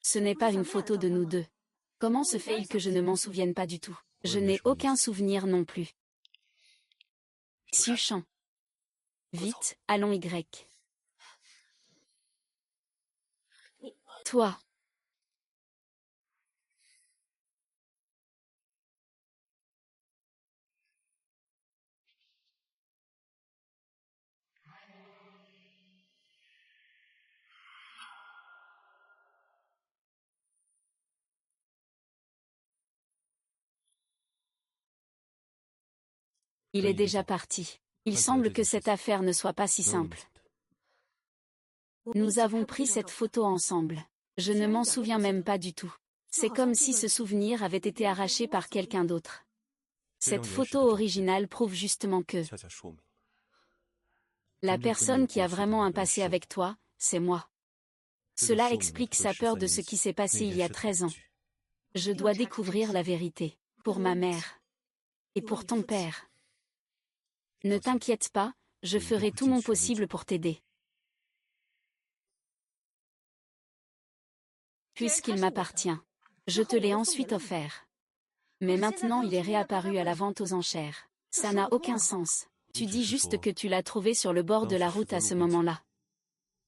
Ce n'est pas une photo de nous deux. Comment se fait-il que je ne m'en souvienne pas du tout? Je n'ai aucun souvenir non plus. Xiu Shan. Vite, allons Y. Toi. Il est déjà parti. Il semble que cette affaire ne soit pas si simple. Nous avons pris cette photo ensemble. Je ne m'en souviens même pas du tout. C'est comme si ce souvenir avait été arraché par quelqu'un d'autre. Cette photo originale prouve justement que la personne qui a vraiment un passé avec toi, c'est moi. Cela explique sa peur de ce qui s'est passé il y a 13 ans. Je dois découvrir la vérité, pour ma mère. Et pour ton père. Ne t'inquiète pas, je ferai tout mon possible pour t'aider. Puisqu'il m'appartient. Je te l'ai ensuite offert. Mais maintenant il est réapparu à la vente aux enchères. Ça n'a aucun sens. Tu dis juste que tu l'as trouvé sur le bord de la route à ce moment-là.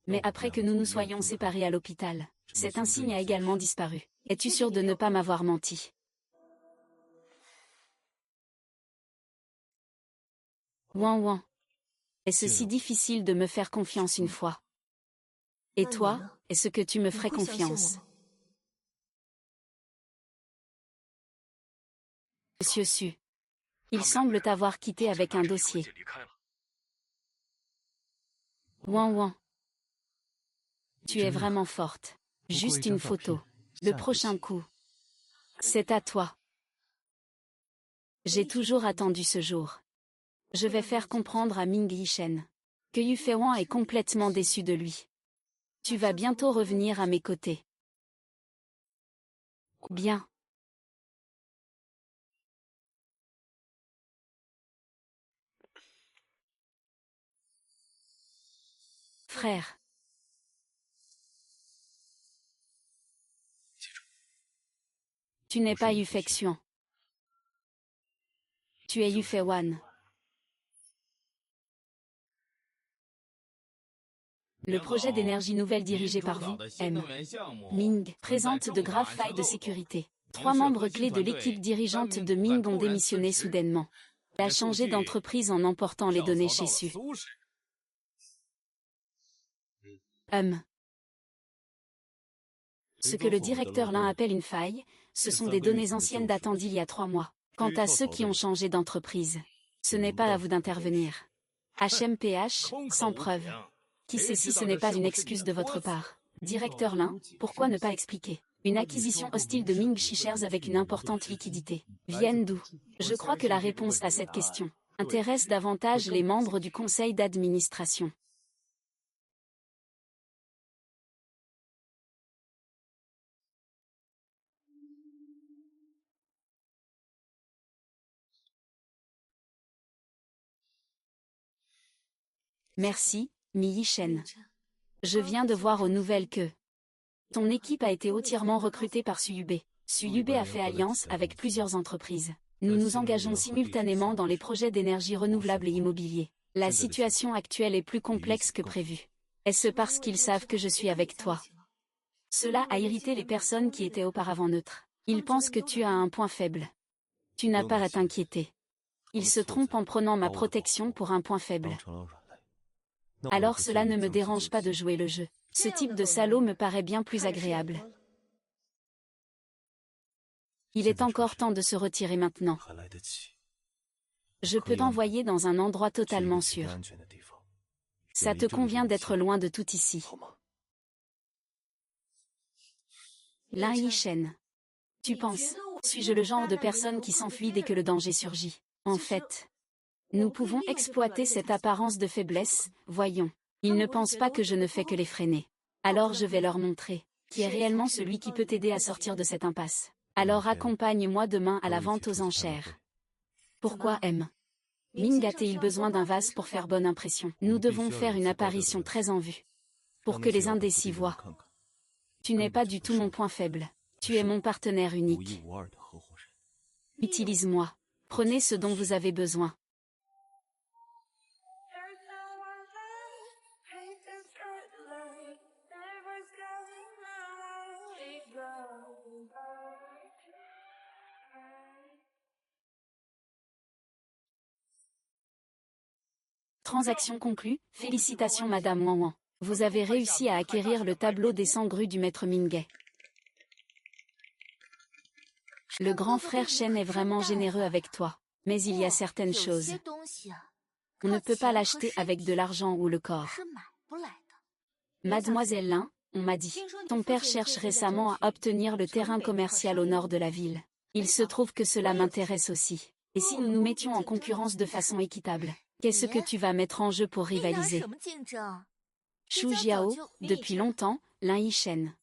Mais après que nous nous soyons séparés à l'hôpital, cet insigne a également disparu. Es-tu sûr de ne pas m'avoir menti? Ouin ouin. Est-ce si difficile de me faire confiance une fois? Et toi, est-ce que tu me ferais confiance? Monsieur Su. Il semble t'avoir quitté avec un dossier. Ouin ouin. Tu es vraiment forte. Juste une photo. Le prochain coup. C'est à toi. J'ai toujours attendu ce jour. Je vais faire comprendre à Ming Yishen que Yu Feiwan est complètement déçu de lui. Tu vas bientôt revenir à mes côtés. Bien. Frère. Tu n'es pas Yu Feixian. Tu es Yu Feiwan. Le projet d'énergie nouvelle dirigé par vous, M. Ming, présente de graves failles de sécurité. 3 membres clés de l'équipe dirigeante de Ming ont démissionné soudainement. Il a changé d'entreprise en emportant les données chez Su. Ce que le directeur Lin appelle une faille, ce sont des données anciennes datant d'il y a 3 mois. Quant à ceux qui ont changé d'entreprise, ce n'est pas à vous d'intervenir. HMPH, sans preuve. Qui sait si ce n'est pas une excuse de votre part? Directeur Lin, pourquoi ne pas expliquer? Une acquisition hostile de Ming Chi Shares avec une importante liquidité. Viennent d'où? Je crois que la réponse à cette question intéresse davantage les membres du conseil d'administration. Merci, Mi Yishen. Je viens de voir aux nouvelles que ton équipe a été entièrement recrutée par Suyube. Suyube a fait alliance avec plusieurs entreprises. Nous nous engageons simultanément dans les projets d'énergie renouvelable et immobilier. La situation actuelle est plus complexe que prévu. Est-ce parce qu'ils savent que je suis avec toi? Cela a irrité les personnes qui étaient auparavant neutres. Ils pensent que tu as un point faible. Tu n'as pas à t'inquiéter. Ils se trompent en prenant ma protection pour un point faible. Alors cela ne me dérange pas de jouer le jeu. Ce type de salaud me paraît bien plus agréable. Il est encore temps de se retirer maintenant. Je peux t'envoyer dans un endroit totalement sûr. Ça te convient d'être loin de tout ici. Lin Yishen. Tu penses, suis-je le genre de personne qui s'enfuit dès que le danger surgit? En fait, nous pouvons exploiter cette apparence de faiblesse, voyons. Ils ne pensent pas que je ne fais que les freiner. Alors je vais leur montrer qui est réellement celui qui peut t'aider à sortir de cette impasse. Alors accompagne-moi demain à la vente aux enchères. Pourquoi M. Ming a-t-il besoin d'un vase pour faire bonne impression? Nous devons faire une apparition très en vue. Pour que les indécis voient. Tu n'es pas du tout mon point faible. Tu es mon partenaire unique. Utilise-moi. Prenez ce dont vous avez besoin. Transaction conclue, félicitations Madame Wang Wang. Vous avez réussi à acquérir le tableau des 100 grues du maître Mingay. Le grand frère Shen est vraiment généreux avec toi. Mais il y a certaines choses. On ne peut pas l'acheter avec de l'argent ou le corps. Mademoiselle Lin, On m'a dit. Ton père cherche récemment à obtenir le terrain commercial au nord de la ville. Il se trouve que cela m'intéresse aussi. Et si nous nous mettions en concurrence de façon équitable, qu'est-ce que tu vas mettre en jeu pour rivaliser? Shu Jiao, depuis longtemps, Lin Yishen.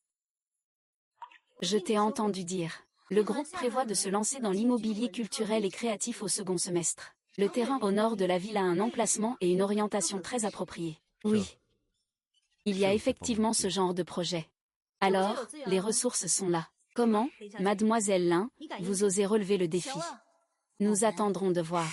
Je t'ai entendu dire. Le groupe prévoit de se lancer dans l'immobilier culturel et créatif au second semestre. Le terrain au nord de la ville a un emplacement et une orientation très appropriés. Oui. Il y a effectivement ce genre de projet. Alors, les ressources sont là. Comment, mademoiselle Lin, vous osez relever le défi? Nous attendrons de voir.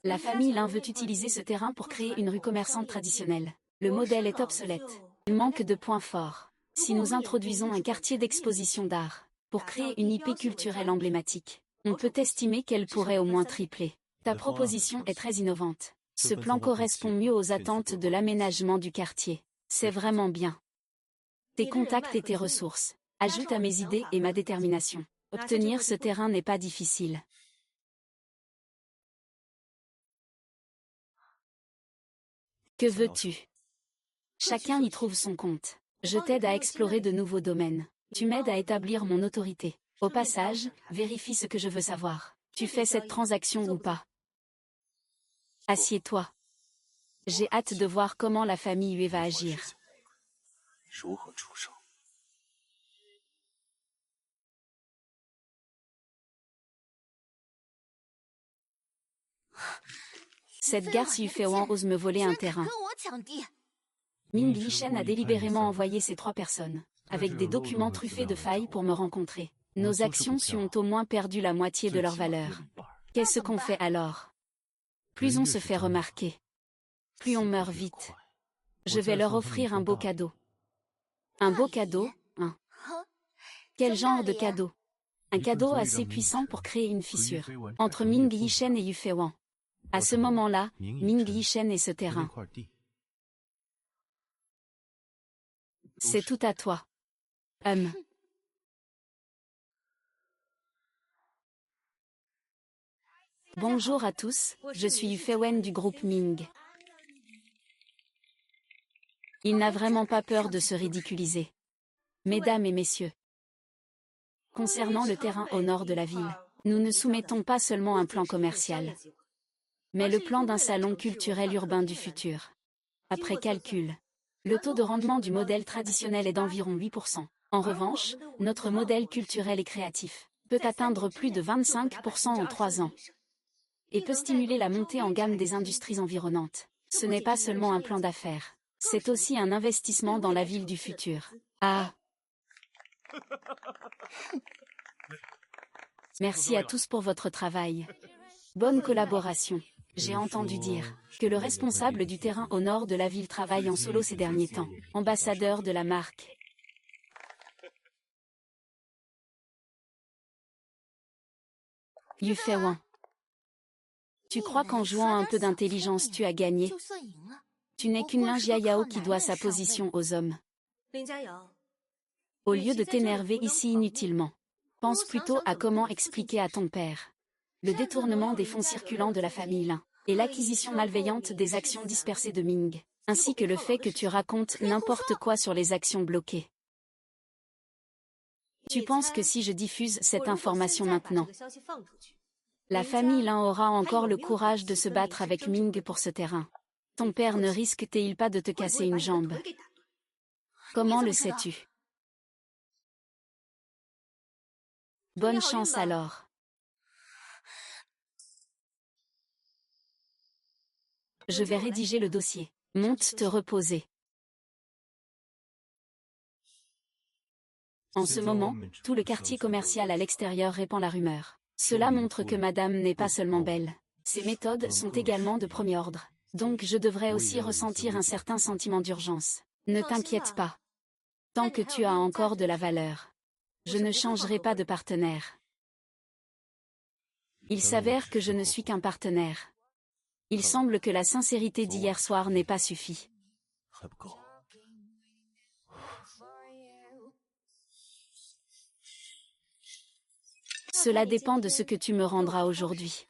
La famille Lin veut utiliser ce terrain pour créer une rue commerçante traditionnelle. Le modèle est obsolète. Il manque de points forts. Si nous introduisons un quartier d'exposition d'art, pour créer une IP culturelle emblématique, on peut estimer qu'elle pourrait au moins tripler. Ta proposition est très innovante. Ce plan correspond mieux aux attentes de l'aménagement du quartier. C'est vraiment bien. Tes contacts et tes ressources ajoutent à mes idées et ma détermination. Obtenir ce terrain n'est pas difficile. Que veux-tu? Chacun y trouve son compte. Je t'aide à explorer de nouveaux domaines. Tu m'aides à établir mon autorité. Au passage, vérifie ce que je veux savoir. Tu fais cette transaction ou pas? Assieds-toi. J'ai hâte de voir comment la famille Yue va agir. Cette garce Yufeiwan ose me voler un terrain. Ming Lishen a délibérément envoyé ces 3 personnes, avec des documents truffés de failles pour me rencontrer. Nos actions ont au moins perdu la moitié de leur valeur. Qu'est-ce qu'on fait alors? Plus on se fait remarquer, plus on meurt vite. Je vais leur offrir un beau cadeau. Un beau cadeau, hein? Quel genre de cadeau? Un cadeau assez puissant pour créer une fissure entre Ming Yishen et Yufeiwan. À ce moment-là, Ming Yishen est ce terrain. C'est tout à toi. Bonjour à tous, je suis Yufeiwan du groupe Ming. Il n'a vraiment pas peur de se ridiculiser. Mesdames et messieurs, concernant le terrain au nord de la ville, nous ne soumettons pas seulement un plan commercial, mais le plan d'un salon culturel urbain du futur. Après calcul, le taux de rendement du modèle traditionnel est d'environ 8%. En revanche, notre modèle culturel et créatif peut atteindre plus de 25% en 3 ans et peut stimuler la montée en gamme des industries environnantes. Ce n'est pas seulement un plan d'affaires, c'est aussi un investissement dans la ville du futur. Ah! Merci à tous pour votre travail. Bonne collaboration. J'ai entendu dire que le responsable du terrain au nord de la ville travaille en solo ces derniers temps, ambassadeur de la marque. Yufeiwan. Tu crois qu'en jouant un peu d'intelligence tu as gagné? Tu n'es qu'une Lin Jiayao qui doit sa position aux hommes. Au lieu de t'énerver ici inutilement, pense plutôt à comment expliquer à ton père le détournement des fonds circulants de la famille Lin, et l'acquisition malveillante des actions dispersées de Ming, ainsi que le fait que tu racontes n'importe quoi sur les actions bloquées. Tu penses que si je diffuse cette information maintenant, la famille Lin aura encore le courage de se battre avec Ming pour ce terrain? Ton père ne risque-t-il pas de te casser une jambe? Comment le sais-tu? Bonne chance alors. Je vais rédiger le dossier. Monte te reposer. En ce moment, tout le quartier commercial à l'extérieur répand la rumeur. Cela montre que madame n'est pas seulement belle. Ses méthodes sont également de premier ordre. Donc je devrais aussi ressentir un certain sentiment d'urgence. Ne t'inquiète pas. Tant que tu as encore de la valeur, je ne changerai pas de partenaire. Il s'avère que je ne suis qu'un partenaire. Il semble que la sincérité d'hier soir n'ait pas suffi. Cela dépend de ce que tu me rendras aujourd'hui.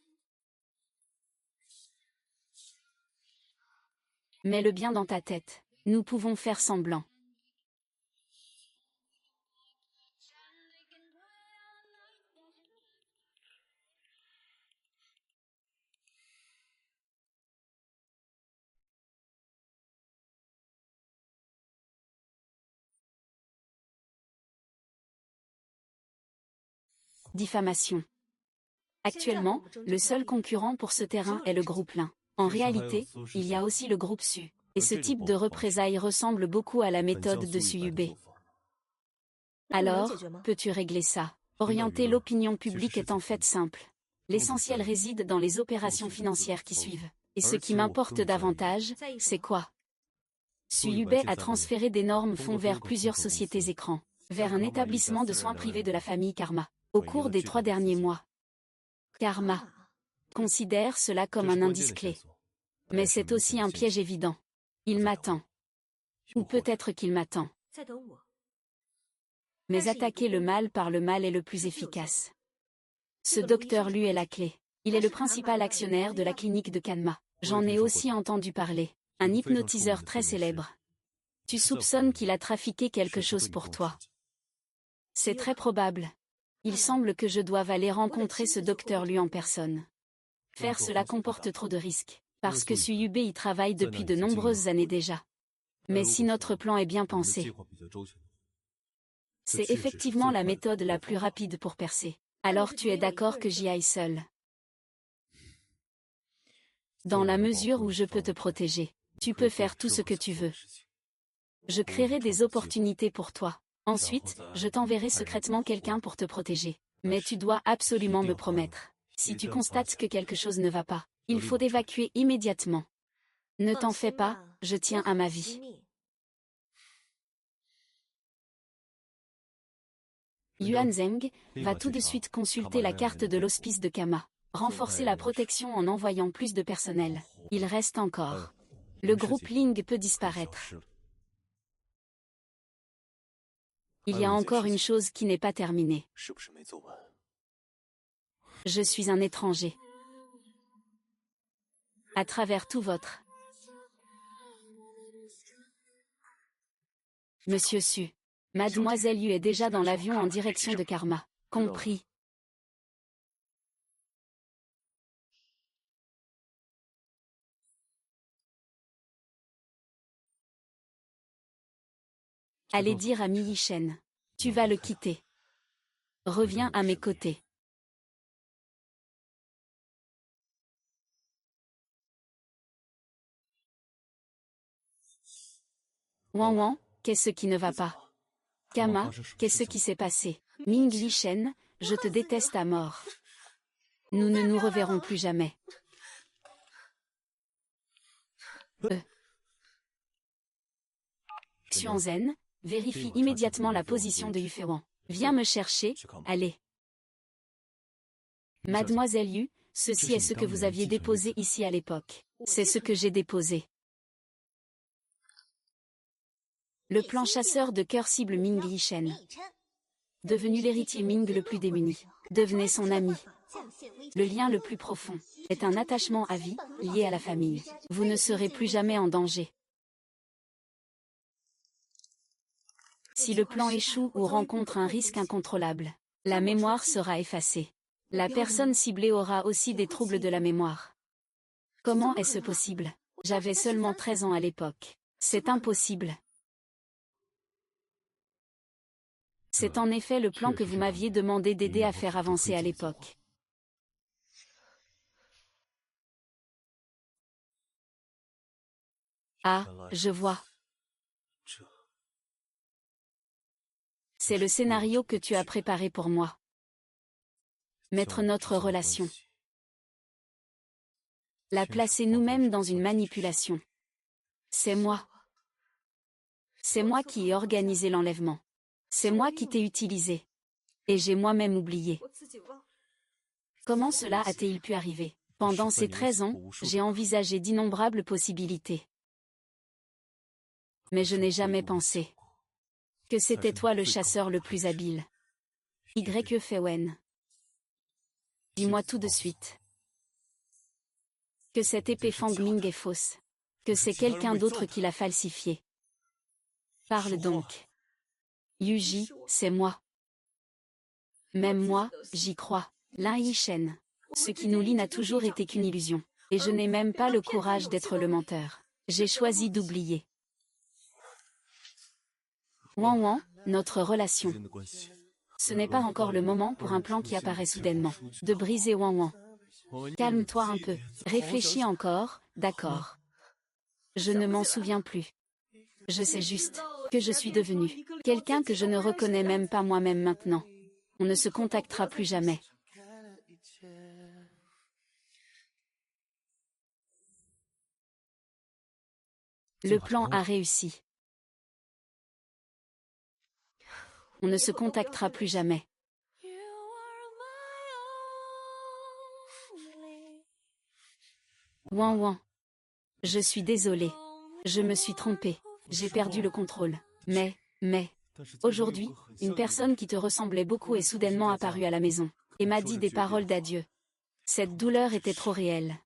Mets-le bien dans ta tête. Nous pouvons faire semblant. Diffamation. Actuellement, le seul concurrent pour ce terrain est le groupe Lin. En réalité, il y a aussi le groupe Su. Et ce type de représailles ressemble beaucoup à la méthode de Suyubei. Alors, peux-tu régler ça? Orienter l'opinion publique est en fait simple. L'essentiel réside dans les opérations financières qui suivent. Et ce qui m'importe davantage, c'est quoi? Suyubei a transféré d'énormes fonds vers plusieurs sociétés écrans, vers un établissement de soins privés de la famille Karma, au cours des 3 derniers mois. Karma considère cela comme un indice clé. Mais c'est aussi un piège évident. Il m'attend. Ou peut-être qu'il m'attend. Mais attaquer le mal par le mal est le plus efficace. Ce docteur Lu est la clé. Il est le principal actionnaire de la clinique de Kanma. J'en ai aussi entendu parler. Un hypnotiseur très célèbre. Tu soupçonnes qu'il a trafiqué quelque chose pour toi. C'est très probable. Il semble que je doive aller rencontrer ce docteur Lu en personne. Faire cela comporte trop de risques, parce que Suyubei y travaille depuis de nombreuses années déjà. Mais si notre plan est bien pensé, c'est effectivement la méthode la plus rapide pour percer. Alors tu es d'accord que j'y aille seul? Dans la mesure où je peux te protéger, tu peux faire tout ce que tu veux. Je créerai des opportunités pour toi. Ensuite, je t'enverrai secrètement quelqu'un pour te protéger. Mais tu dois absolument me promettre. Si tu constates que quelque chose ne va pas, il faut évacuer immédiatement. Ne t'en fais pas, je tiens à ma vie. Yuan Zheng va tout de suite consulter la carte de l'hospice de Kama. Renforcer la protection en envoyant plus de personnel. Il reste encore. Le groupe Ling peut disparaître. Il y a encore une chose qui n'est pas terminée. Je suis un étranger. À travers tout votre. Monsieur Su. Mademoiselle Yu est déjà dans l'avion en direction de Karma. Compris. Allez dire à Mi Yishen. Tu vas le quitter. Reviens à mes côtés. Wan Wan, qu'est-ce qui ne va pas? Kama, qu'est-ce qui s'est passé? Ming Yishen, je te déteste à mort. Nous ne nous reverrons plus jamais. Xuanzhen, vérifie immédiatement la position de Yufeiwan. Viens me chercher, allez. Mademoiselle Yu, ceci est ce que vous aviez déposé ici à l'époque. C'est ce que j'ai déposé. Le plan chasseur de cœur cible Ming Yishen. Devenu l'héritier Ming le plus démuni. Devenez son ami. Le lien le plus profond est un attachement à vie, lié à la famille. Vous ne serez plus jamais en danger. Si le plan échoue ou rencontre un risque incontrôlable, la mémoire sera effacée. La personne ciblée aura aussi des troubles de la mémoire. Comment est-ce possible? J'avais seulement 13 ans à l'époque. C'est impossible. C'est en effet le plan que vous m'aviez demandé d'aider à faire avancer à l'époque. Ah, je vois. C'est le scénario que tu as préparé pour moi. Mettre notre relation. La placer nous-mêmes dans une manipulation. C'est moi. C'est moi qui ai organisé l'enlèvement. C'est moi qui t'ai utilisé. Et j'ai moi-même oublié. Comment cela a-t-il pu arriver? Pendant ces 13 ans, j'ai envisagé d'innombrables possibilités. Mais je n'ai jamais pensé que c'était toi le chasseur le plus habile. Yue. Dis-moi tout de suite que cette épée Fang Ming est fausse. Que c'est quelqu'un d'autre qui l'a falsifié. Parle donc. Yuji, c'est moi. Même moi, j'y crois. Lin Yishen. Ce qui nous lie n'a toujours été qu'une illusion. Et je n'ai même pas le courage d'être le menteur. J'ai choisi d'oublier. Wan Wan, notre relation. Ce n'est pas encore le moment pour un plan qui apparaît soudainement. De briser Wan Wan. Calme-toi un peu. Réfléchis encore, d'accord. Je ne m'en souviens plus. Je sais juste que je suis devenu quelqu'un que je ne reconnais même pas moi-même maintenant. On ne se contactera plus jamais. Le plan a réussi. On ne se contactera plus jamais. Wan Wan. Je suis désolée. Je me suis trompée. J'ai perdu le contrôle. Mais, aujourd'hui, une personne qui te ressemblait beaucoup est soudainement apparue à la maison, et m'a dit des paroles d'adieu. Cette douleur était trop réelle.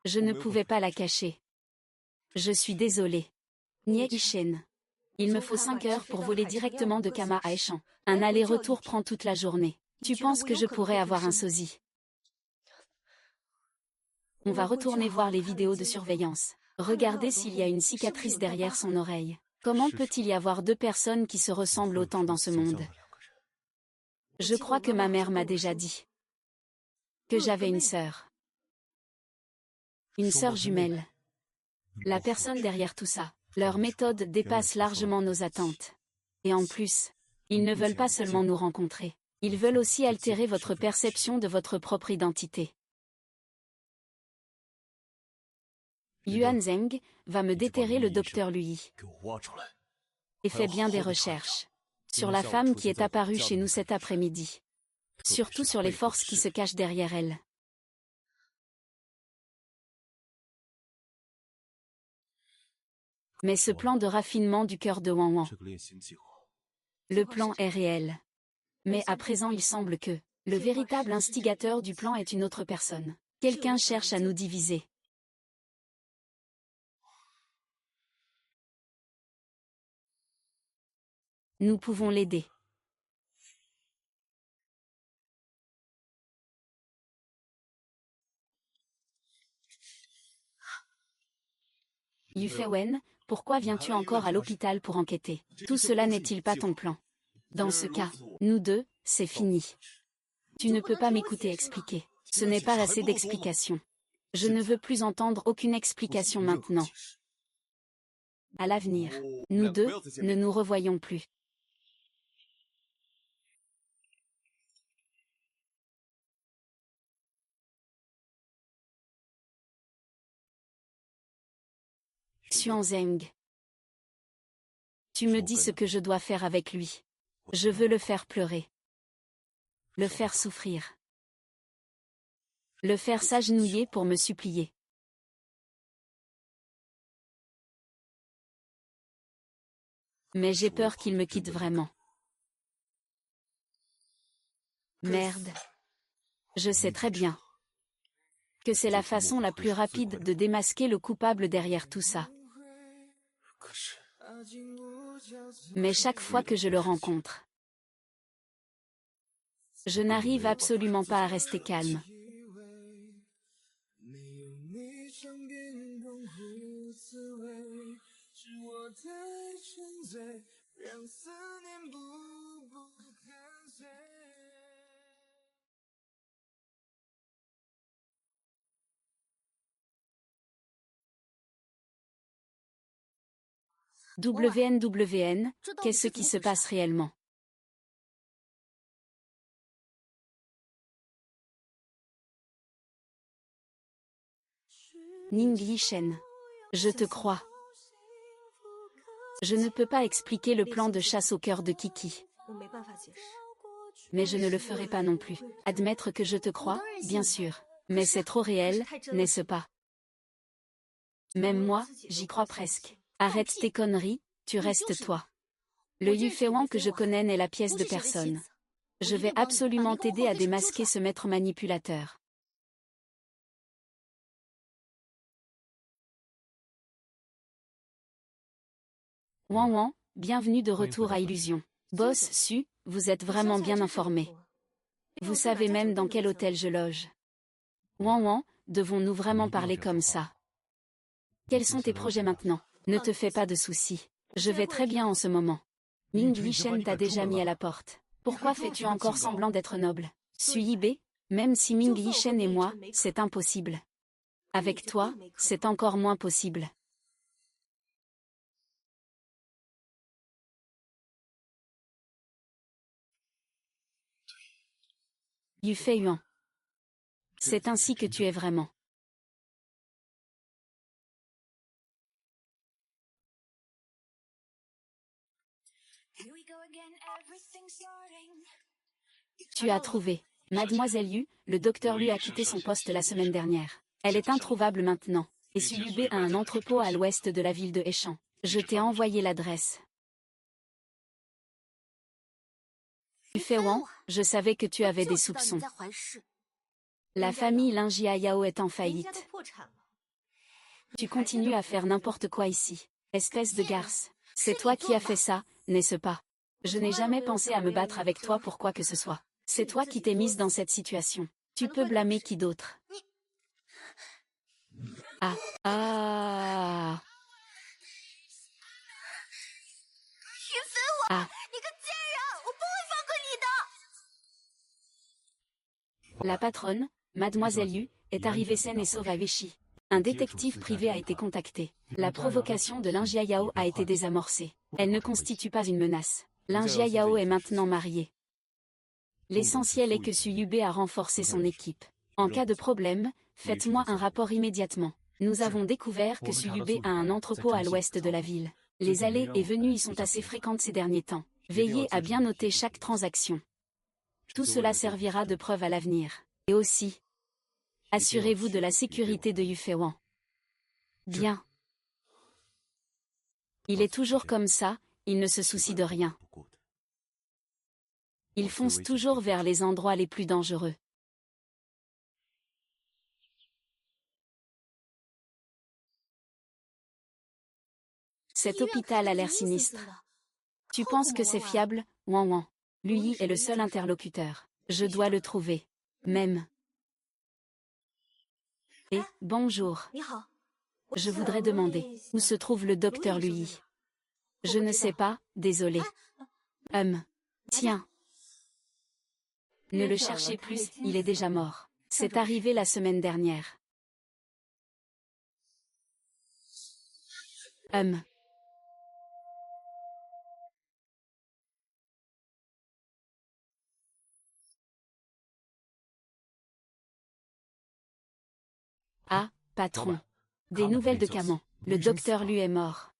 Je ne pouvais pas la cacher. Je suis désolée. Nie Ishen. Il me faut 5 heures pour voler directement de Kama à Eshan. Un aller-retour prend toute la journée. Tu penses que je pourrais avoir un sosie? On va retourner voir les vidéos de surveillance. Regardez s'il y a une cicatrice derrière son oreille. Comment peut-il y avoir deux personnes qui se ressemblent autant dans ce monde? Je crois que ma mère m'a déjà dit que j'avais une sœur. Une sœur jumelle. La personne derrière tout ça. Leur méthode dépasse largement nos attentes. Et en plus, ils ne veulent pas seulement nous rencontrer. Ils veulent aussi altérer votre perception de votre propre identité. Yuan Zheng va me déterrer le docteur Lui. Et fait bien des recherches sur la femme qui est apparue chez nous cet après-midi. Surtout sur les forces qui se cachent derrière elle. Mais ce plan de raffinement du cœur de Wan Wan. Le plan est réel. Mais à présent il semble que le véritable instigateur du plan est une autre personne. Quelqu'un cherche à nous diviser. Nous pouvons l'aider. Yu Feiwen, pourquoi viens-tu encore à l'hôpital pour enquêter? Tout cela n'est-il pas ton plan? Dans ce cas, nous deux, c'est fini. Tu ne peux pas m'écouter expliquer. Ce n'est pas assez d'explications. Je ne veux plus entendre aucune explication maintenant. À l'avenir, nous deux, ne nous revoyons plus. Xuan Zheng. Tu me dis ce que je dois faire avec lui. Je veux le faire pleurer. Le faire souffrir. Le faire s'agenouiller pour me supplier. Mais j'ai peur qu'il me quitte vraiment. Merde. Je sais très bien que c'est la façon la plus rapide de démasquer le coupable derrière tout ça. Mais chaque fois que je le rencontre, je n'arrive absolument pas à rester calme. WNWN, qu'est-ce qui se passe réellement? Ning Yishen. Je te crois. Je ne peux pas expliquer le plan de chasse au cœur de Kiki. Mais je ne le ferai pas non plus. Admettre que je te crois, bien sûr. Mais c'est trop réel, n'est-ce pas? Même moi, j'y crois presque. Arrête tes conneries, tu restes toi. Le Yu Feiwen que je connais n'est la pièce de personne. Je vais absolument t'aider à démasquer ce maître manipulateur. Wan Wan, bienvenue de retour à Illusion. Boss Su, vous êtes vraiment bien informé. Vous savez même dans quel hôtel je loge. Wan Wan, devons-nous vraiment parler comme ça? Quels sont tes projets maintenant? Ne te fais pas de soucis. Je vais très bien en ce moment. Ming Lishen t'a déjà mis à la porte. Pourquoi fais-tu encore semblant d'être noble? Suis B, même si Ming Lishen et moi, c'est impossible. Avec toi, c'est encore moins possible. Yu Fei Yuan. C'est ainsi que tu es vraiment. Tu as trouvé. Mademoiselle Yu, le docteur Lu a quitté son poste la semaine dernière. Elle est introuvable maintenant. Et Sulubé a un entrepôt à l'ouest de la ville de Hechan. Je t'ai envoyé l'adresse. Yu Fei Wan, je savais que tu avais des soupçons. La famille Linjia Yao est en faillite. Tu continues à faire n'importe quoi ici. Espèce de garce. C'est toi qui as fait ça, n'est-ce pas? Je n'ai jamais pensé à me battre avec toi pour quoi que ce soit. C'est toi qui t'es mise dans cette situation. Tu peux blâmer qui d'autre? Ah. Ah. Ah. La patronne, Mademoiselle Yu, est arrivée saine et sauve à Vichy. Un détective privé a été contacté. La provocation de Linjia Yao a été désamorcée. Elle ne constitue pas une menace. Linjia Yao est maintenant mariée. L'essentiel est que Su Yubei a renforcé son équipe. En cas de problème, faites-moi un rapport immédiatement. Nous avons découvert que Su Yubei a un entrepôt à l'ouest de la ville. Les allées et venues y sont assez fréquentes ces derniers temps. Veillez à bien noter chaque transaction. Tout cela servira de preuve à l'avenir. Et aussi, assurez-vous de la sécurité de Yu Fei Wan. Bien. Il est toujours comme ça, il ne se soucie de rien. Il fonce toujours vers les endroits les plus dangereux. Cet hôpital a l'air sinistre. Tu penses que c'est fiable, Wan Wan? Lui est le seul interlocuteur. Je dois le trouver. Même. Et, bonjour. Je voudrais demander, où se trouve le docteur Lui? Je ne sais pas, désolé. Tiens. Ne le cherchez plus, il est déjà mort. C'est arrivé la semaine dernière. Ah, patron. Des nouvelles de Kaman. Le docteur Lu est mort.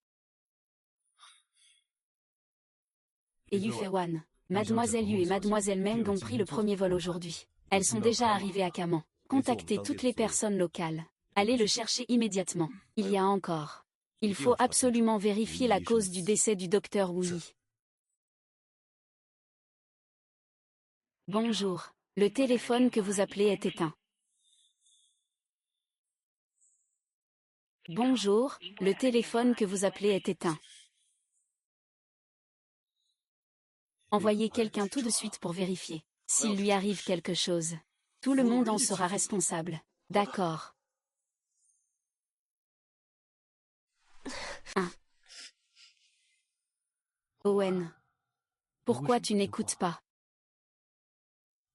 Et Yu Fei Wan. Mademoiselle Yu et Mademoiselle Meng ont pris le premier vol aujourd'hui. Elles sont déjà arrivées à Kaman. Contactez toutes les personnes locales. Allez le chercher immédiatement. Il y a encore. Il faut absolument vérifier la cause du décès du docteur Wu Yi. Bonjour. Le téléphone que vous appelez est éteint. Bonjour, le téléphone que vous appelez est éteint. Envoyez quelqu'un tout de suite pour vérifier. S'il lui arrive quelque chose, tout le monde en sera responsable. D'accord. 1. Owen. Pourquoi tu n'écoutes pas?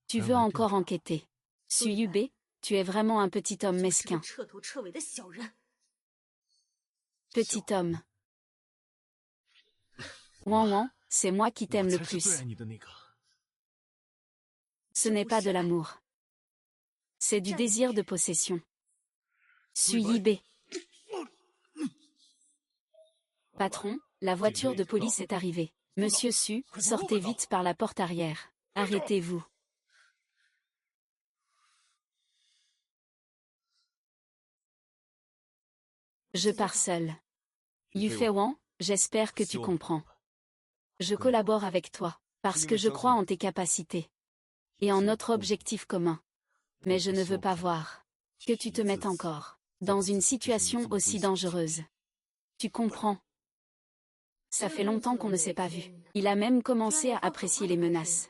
Tu veux encore enquêter. Su Yubei, tu es vraiment un petit homme mesquin. Petit homme. Wan Wan, c'est moi qui t'aime le plus. Ce n'est pas de l'amour. C'est du désir de possession. Su Yubei. Patron, la voiture de police est arrivée. Monsieur Su, sortez vite par la porte arrière. Arrêtez-vous. Je pars seul. Yu Fei Wan, j'espère que tu comprends. Je collabore avec toi, parce que je crois en tes capacités. Et en notre objectif commun. Mais je ne veux pas voir que tu te mettes encore dans une situation aussi dangereuse. Tu comprends? Ça fait longtemps qu'on ne s'est pas vu. Il a même commencé à apprécier les menaces.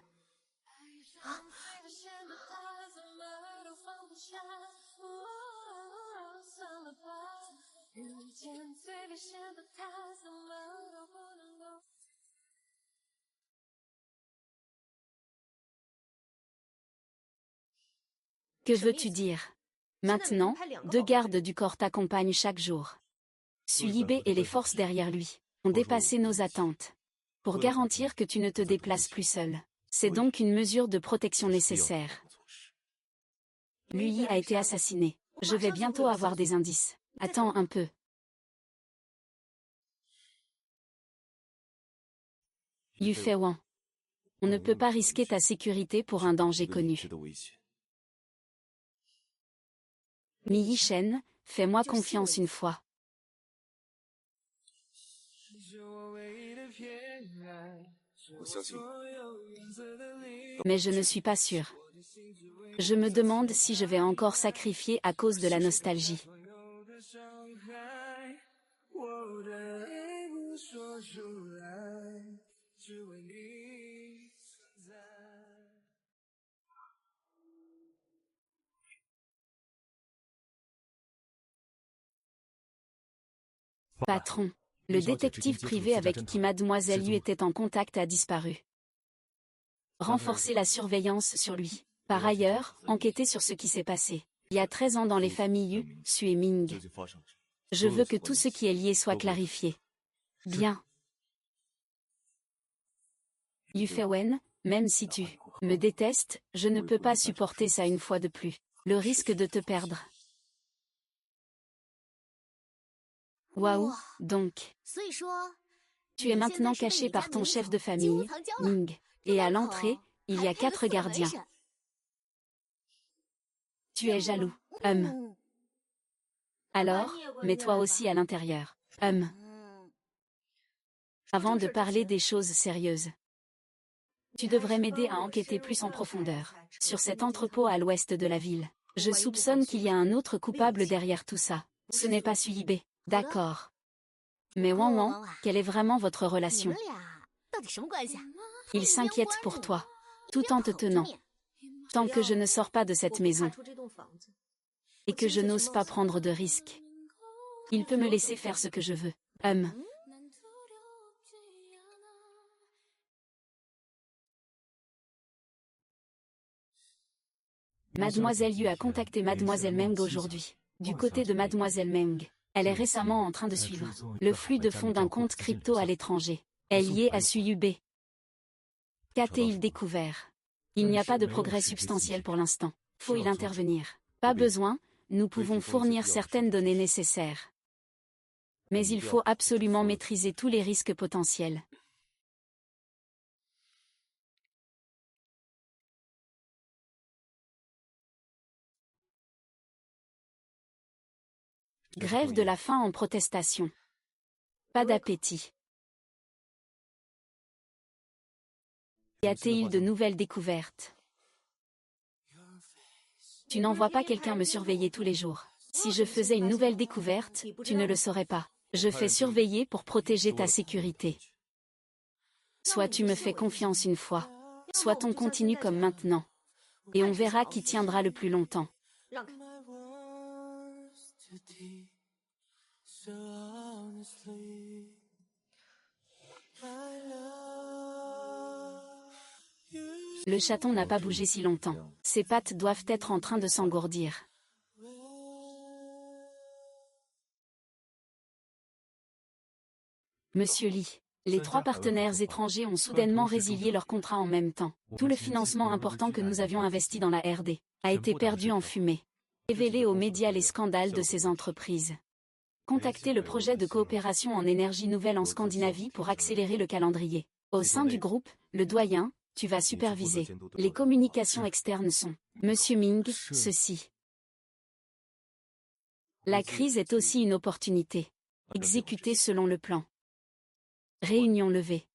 Que veux-tu dire? Maintenant, 2 gardes du corps t'accompagnent chaque jour. Suyibé et les forces derrière lui ont dépassé nos attentes. Pour garantir que tu ne te déplaces plus seul. C'est donc une mesure de protection nécessaire. Lui a été assassiné. Je vais bientôt avoir des indices. Attends un peu. Yu Feiwan. On ne peut pas risquer ta sécurité pour un danger connu. Mi Yishen, fais-moi confiance une fois. Mais je ne suis pas sûre. Je me demande si je vais encore sacrifier à cause de la nostalgie. Patron, le détective privé avec qui Mademoiselle Yu était en contact a disparu. Renforcez la surveillance sur lui. Par ailleurs, enquêtez sur ce qui s'est passé. Il y a 13 ans dans les familles Yu, Su et Ming. Je veux que tout ce qui est lié soit clarifié. Bien. Yu Feiwen, même si tu me détestes, je ne peux pas supporter ça une fois de plus. Le risque de te perdre. Waouh, donc. Tu es maintenant caché par ton chef de famille, Ming. Et à l'entrée, il y a 4 gardiens. Tu es jaloux. Alors, mets-toi aussi à l'intérieur. Avant de parler des choses sérieuses. Tu devrais m'aider à enquêter plus en profondeur sur cet entrepôt à l'ouest de la ville. Je soupçonne qu'il y a un autre coupable derrière tout ça. Ce n'est pas Suyibé. D'accord. Mais Wan, quelle est vraiment votre relation? Il s'inquiète pour toi, tout en te tenant. Tant que je ne sors pas de cette maison et que je n'ose pas prendre de risques, il peut me laisser faire ce que je veux. Mademoiselle Yu a contacté Mademoiselle Meng aujourd'hui. Du côté de Mademoiselle Meng, elle est récemment en train de suivre le flux de fonds d'un compte crypto à l'étranger. Elle y est à Suyubé. Qu'a-t-il découvert? Il n'y a pas de progrès substantiel pour l'instant. Faut-il intervenir? Pas besoin, nous pouvons fournir certaines données nécessaires. Mais il faut absolument maîtriser tous les risques potentiels. Grève de la faim en protestation. Pas d'appétit. Y a-t-il de nouvelles découvertes? Tu n'envoies pas quelqu'un me surveiller tous les jours. Si je faisais une nouvelle découverte, tu ne le saurais pas. Je fais surveiller pour protéger ta sécurité. Soit tu me fais confiance une fois, soit on continue comme maintenant. Et on verra qui tiendra le plus longtemps. Le chaton n'a pas bougé si longtemps. Ses pattes doivent être en train de s'engourdir. Monsieur Lee, les 3 partenaires étrangers ont soudainement résilié leur contrat en même temps. Tout le financement important que nous avions investi dans la RD a été perdu en fumée. Révéler aux médias les scandales de ces entreprises. Contacter le projet de coopération en énergie nouvelle en Scandinavie pour accélérer le calendrier. Au sein du groupe, le doyen, tu vas superviser. Les communications externes sont. Monsieur Ming, ceci. La crise est aussi une opportunité. Exécuter selon le plan. Réunion levée.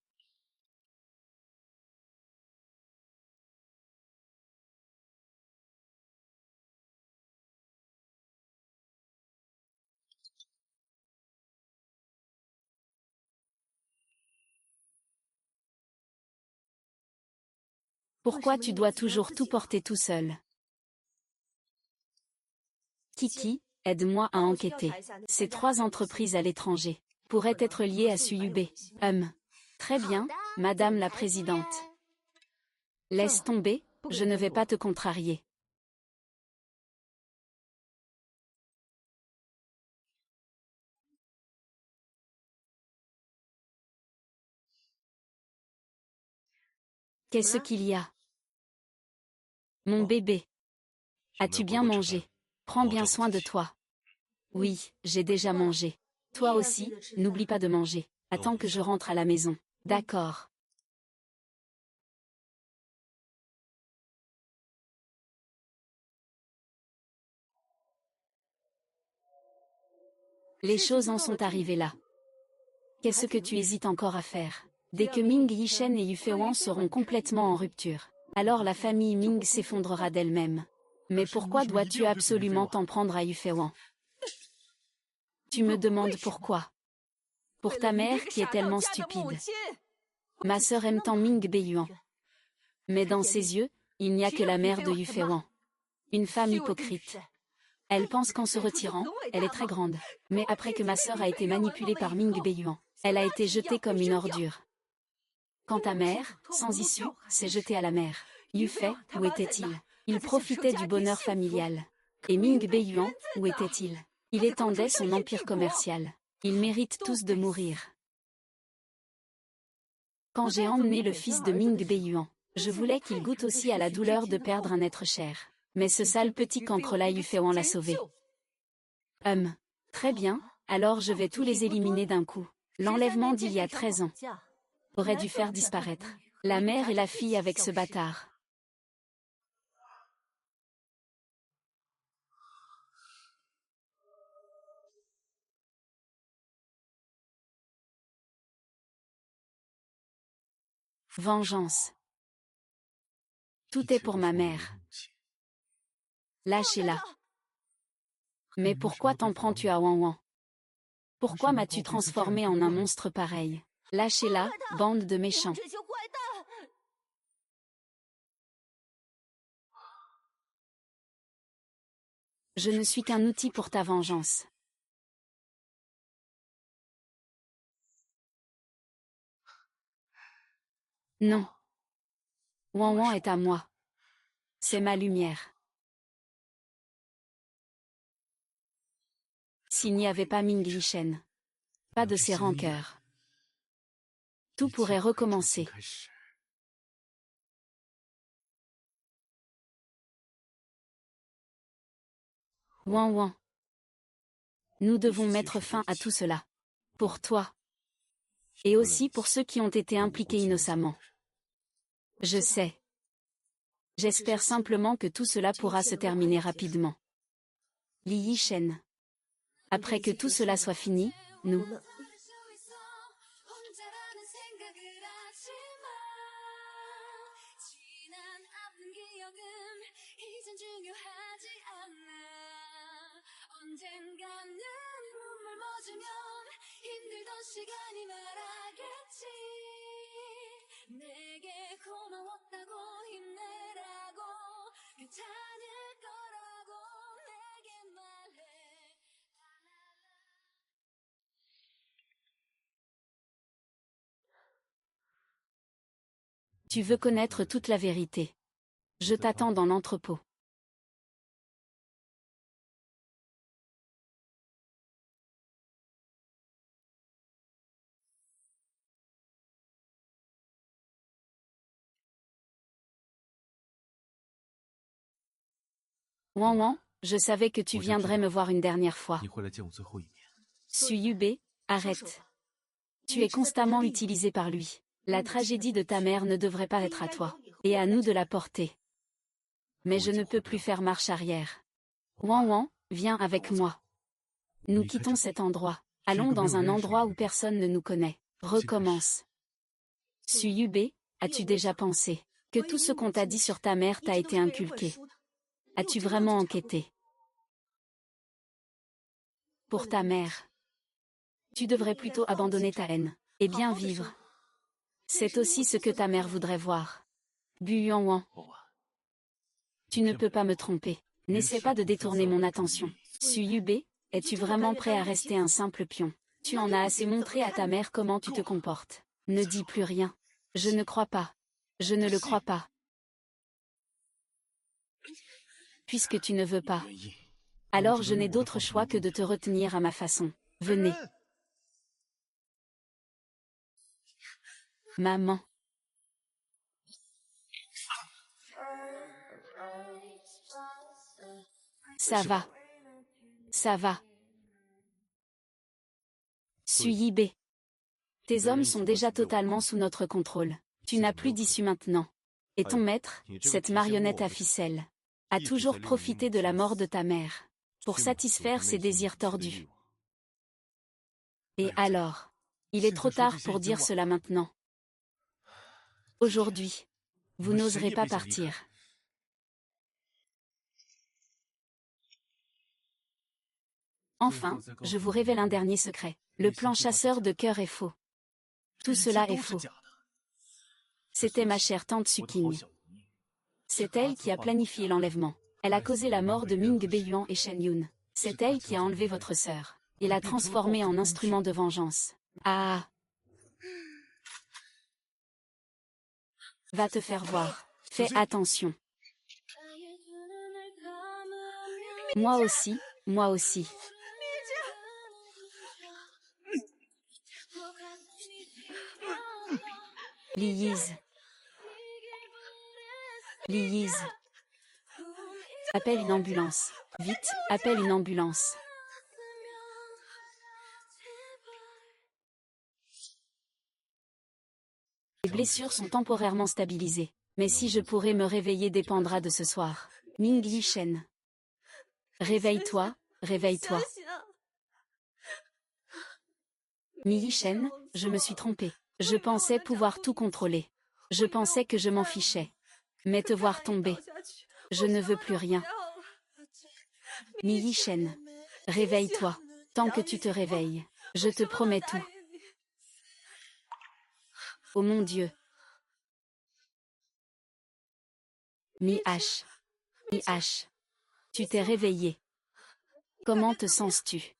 Pourquoi tu dois toujours tout porter tout seul? Kiki, aide-moi à enquêter. Ces 3 entreprises à l'étranger pourraient être liées à Suyube. Très bien, Madame la Présidente. Laisse tomber, je ne vais pas te contrarier. Qu'est-ce qu'il y a? Mon bébé. As-tu bien mangé? Prends bien soin de toi. Oui, j'ai déjà mangé. Toi aussi, n'oublie pas de manger. Attends que je rentre à la maison. D'accord. Les choses en sont arrivées là. Qu'est-ce que tu hésites encore à faire? Dès que Ming Yishen et Yufeiwan seront complètement en rupture, alors la famille Ming s'effondrera d'elle-même. Mais pourquoi dois-tu absolument t'en prendre à Yufeiwan? Tu me demandes pourquoi? Pour ta mère qui est tellement stupide. Ma sœur aime tant Ming Beiyuan. Mais dans ses yeux, il n'y a que la mère de Yufeiwan. Une femme hypocrite. Elle pense qu'en se retirant, elle est très grande. Mais après que ma sœur a été manipulée par Ming Beiyuan, elle a été jetée comme une ordure. Quant à mère, sans issue, s'est jetée à la mer. Yufei, où était-il? Il profitait du bonheur familial. Et Ming Beiyuan, où était-il? Il étendait son empire commercial. Ils méritent tous de mourir. Quand j'ai emmené le fils de Ming Beiyuan, je voulais qu'il goûte aussi à la douleur de perdre un être cher. Mais ce sale petit cancre-là Yufeiwan l'a sauvé. Très bien, alors je vais tous les éliminer d'un coup. L'enlèvement d'il y a 13 ans aurait dû faire disparaître la mère et la fille avec ce bâtard. Vengeance. Tout est pour ma mère. Lâchez-la. Mais pourquoi t'en prends-tu à Wanwan? Pourquoi m'as-tu transformé en un monstre pareil? Lâchez-la, bande de méchants. Je ne suis qu'un outil pour ta vengeance. Non. Wanwan est à moi. C'est ma lumière. S'il n'y avait pas Ming Yishen, pas de ces rancœurs, tout pourrait recommencer. Wanwan. Nous devons mettre fin à tout cela. Pour toi. Et aussi pour ceux qui ont été impliqués innocemment. Je sais. J'espère simplement que tout cela pourra se terminer rapidement. Li Yishen. Après que tout cela soit fini, nous... Tu veux connaître toute la vérité. Je t'attends dans l'entrepôt. Wanwan, je savais que tu viendrais me voir une dernière fois. Suyube, arrête. Tu es constamment utilisé par lui. La tragédie de ta mère ne devrait pas être à toi, et à nous de la porter. Mais je ne peux plus faire marche arrière. Wanwan, viens avec moi. Nous quittons cet endroit. Allons dans un endroit où personne ne nous connaît. Recommence. Suyube, as-tu déjà pensé que tout ce qu'on t'a dit sur ta mère t'a été inculqué? As-tu vraiment enquêté? Pour ta mère. Tu devrais plutôt abandonner ta haine, et bien vivre. C'est aussi ce que ta mère voudrait voir. Bu Yuanwan. Tu ne peux pas me tromper. N'essaie pas de détourner mon attention. Su Yubei, es-tu vraiment prêt à rester un simple pion? Tu en as assez montré à ta mère comment tu te comportes. Ne dis plus rien. Je ne crois pas. Je ne le crois pas. Puisque tu ne veux pas. Alors je n'ai d'autre choix que de te retenir à ma façon. Venez. Maman. Ça va. Ça va. Su Yibei. Tes hommes sont déjà totalement sous notre contrôle. Tu n'as plus d'issue maintenant. Et ton maître, cette marionnette à ficelle, a toujours profité de la mort de ta mère pour satisfaire ses désirs tordus. Et alors? Il est trop tard pour dire cela maintenant. Aujourd'hui, vous n'oserez pas partir. Enfin, je vous révèle un dernier secret. Le plan chasseur de cœur est faux. Tout cela est faux. C'était ma chère tante Suking. C'est elle qui a planifié l'enlèvement. Elle a causé la mort de Ming Beiyuan et Shen Yun. C'est elle qui a enlevé votre sœur et l'a transformée en instrument de vengeance. Ah! Va te faire voir. Fais attention. Moi aussi, moi aussi. Lise. Lise. Appelle une ambulance. Vite, appelle une ambulance. Les blessures sont temporairement stabilisées. Mais si je pourrais me réveiller dépendra de ce soir. Ming Yishen. Réveille-toi, réveille-toi. Mi Yishen, je me suis trompée. Je pensais pouvoir tout contrôler. Je pensais que je m'en fichais. Mais te voir tomber. Je ne veux plus rien. Mi Yishen. Réveille-toi. Tant que tu te réveilles, je te promets tout. Oh mon Dieu. Mi-H. Mi-H. Tu t'es réveillé. Comment te sens-tu?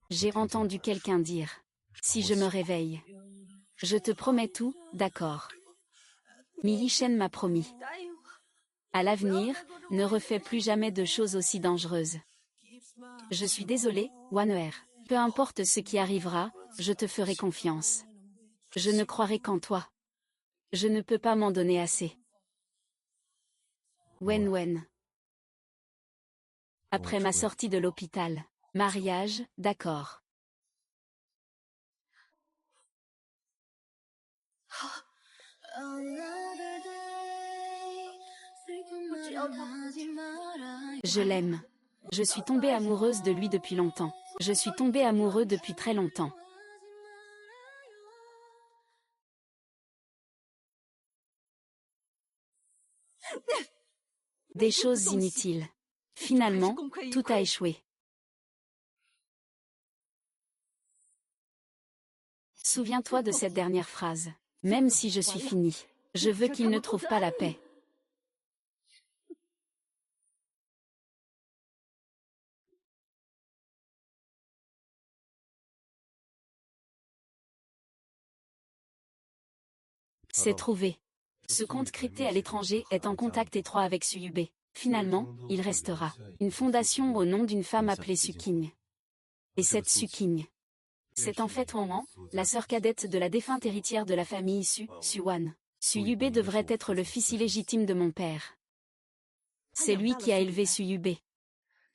J'ai entendu quelqu'un dire. Si je me réveille. Je te promets tout, d'accord. Mi-Yishen m'a promis. À l'avenir, ne refais plus jamais de choses aussi dangereuses. Je suis désolée, Waner. Peu importe ce qui arrivera, je te ferai confiance. Je ne croirai qu'en toi. Je ne peux pas m'en donner assez. Wen Wen. Après ma sortie de l'hôpital. Mariage, d'accord. Je l'aime. Je suis tombée amoureuse de lui depuis longtemps. Je suis tombée amoureux depuis très longtemps. Des choses inutiles. Finalement, tout a échoué. Souviens-toi de cette dernière phrase. Même si je suis finie, je veux qu'il ne trouve pas la paix. C'est trouvé. Ce compte crypté à l'étranger est en contact étroit avec Su Yubei. Finalement, il restera une fondation au nom d'une femme appelée Suking. Et cette Suking, c'est en fait Wanwan, la sœur cadette de la défunte héritière de la famille Su-Wan. Su Yubei devrait être le fils illégitime de mon père. C'est lui qui a élevé Su Yubei.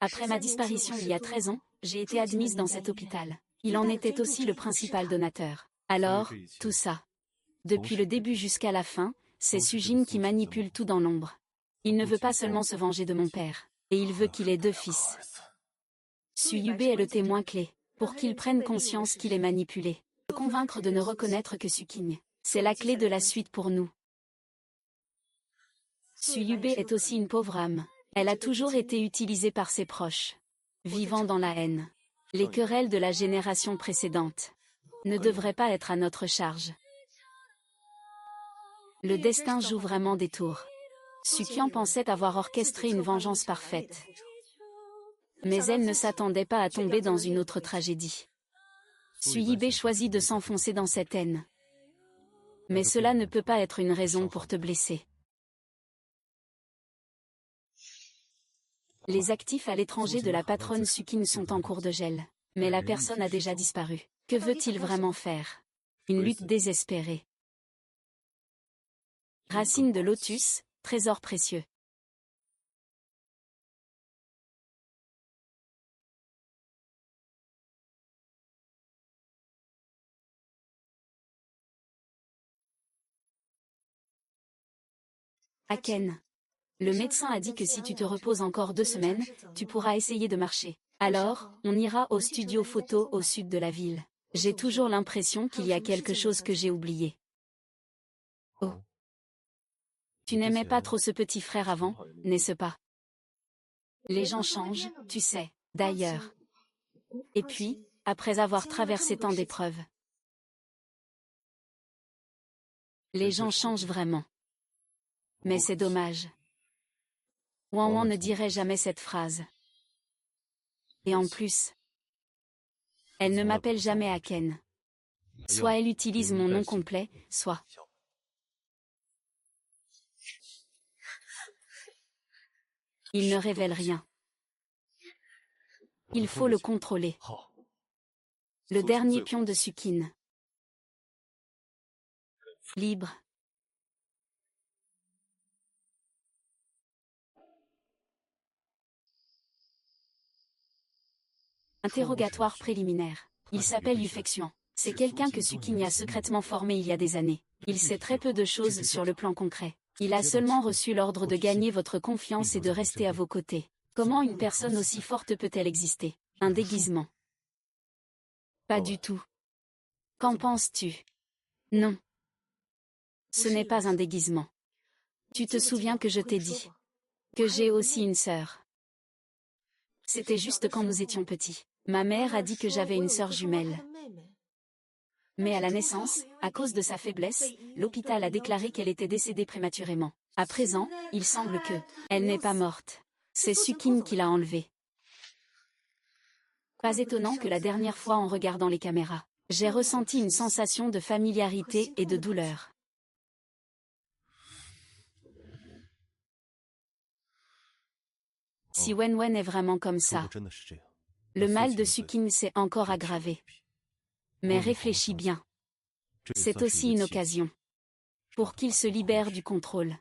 Après ma disparition il y a 13 ans, j'ai été admise dans cet hôpital. Il en était aussi le principal donateur. Alors, tout ça. Depuis le début jusqu'à la fin, c'est Sujin qui manipule tout dans l'ombre. Il ne veut pas seulement se venger de mon père, et il veut qu'il ait 2 fils. Su Yubei est le témoin clé, pour qu'il prenne conscience qu'il est manipulé. Le convaincre de ne reconnaître que Suking. C'est la clé de la suite pour nous. Su Yubei est aussi une pauvre âme. Elle a toujours été utilisée par ses proches. Vivant dans la haine. Les querelles de la génération précédente ne devraient pas être à notre charge. Le destin joue vraiment des tours. Sukian pensait avoir orchestré une vengeance parfaite. Mais elle ne s'attendait pas à tomber dans une autre tragédie. Suyibe choisit de s'enfoncer dans cette haine. Mais cela ne peut pas être une raison pour te blesser. Les actifs à l'étranger de la patronne Sukin sont en cours de gel. Mais la personne a déjà disparu. Que veut-il vraiment faire? Une lutte désespérée. Racine de lotus, trésor précieux. Aken. Le médecin a dit que si tu te reposes encore 2 semaines, tu pourras essayer de marcher. Alors, on ira au studio photo au sud de la ville. J'ai toujours l'impression qu'il y a quelque chose que j'ai oublié. Oh. Tu n'aimais pas trop ce petit frère avant, n'est-ce pas? Les gens changent, tu sais, d'ailleurs. Et puis, après avoir traversé tant d'épreuves. Les gens changent vraiment. Mais c'est dommage. Wan ne dirait jamais cette phrase. Et en plus, elle ne m'appelle jamais Aken. Soit elle utilise mon nom complet, soit... Il ne révèle rien. Il faut le contrôler. Le dernier pion de Sukin. Libre. Interrogatoire préliminaire. Il s'appelle Yufexian. C'est quelqu'un que Sukin a secrètement formé il y a des années. Il sait très peu de choses sur le plan concret. Il a seulement reçu l'ordre de gagner votre confiance et de rester à vos côtés. Comment une personne aussi forte peut-elle exister? Un déguisement. Pas du tout. Qu'en penses-tu? Non. Ce n'est pas un déguisement. Tu te souviens que je t'ai dit que j'ai aussi une sœur. C'était juste quand nous étions petits. Ma mère a dit que j'avais une sœur jumelle. Mais à la naissance, à cause de sa faiblesse, l'hôpital a déclaré qu'elle était décédée prématurément. À présent, il semble que elle n'est pas morte. C'est Sukin qui l'a enlevée. Pas étonnant que la dernière fois en regardant les caméras, j'ai ressenti une sensation de familiarité et de douleur. Si Wenwen est vraiment comme ça, le mal de Sukin s'est encore aggravé. Mais réfléchis bien. C'est aussi une occasion pour qu'il se libère du contrôle.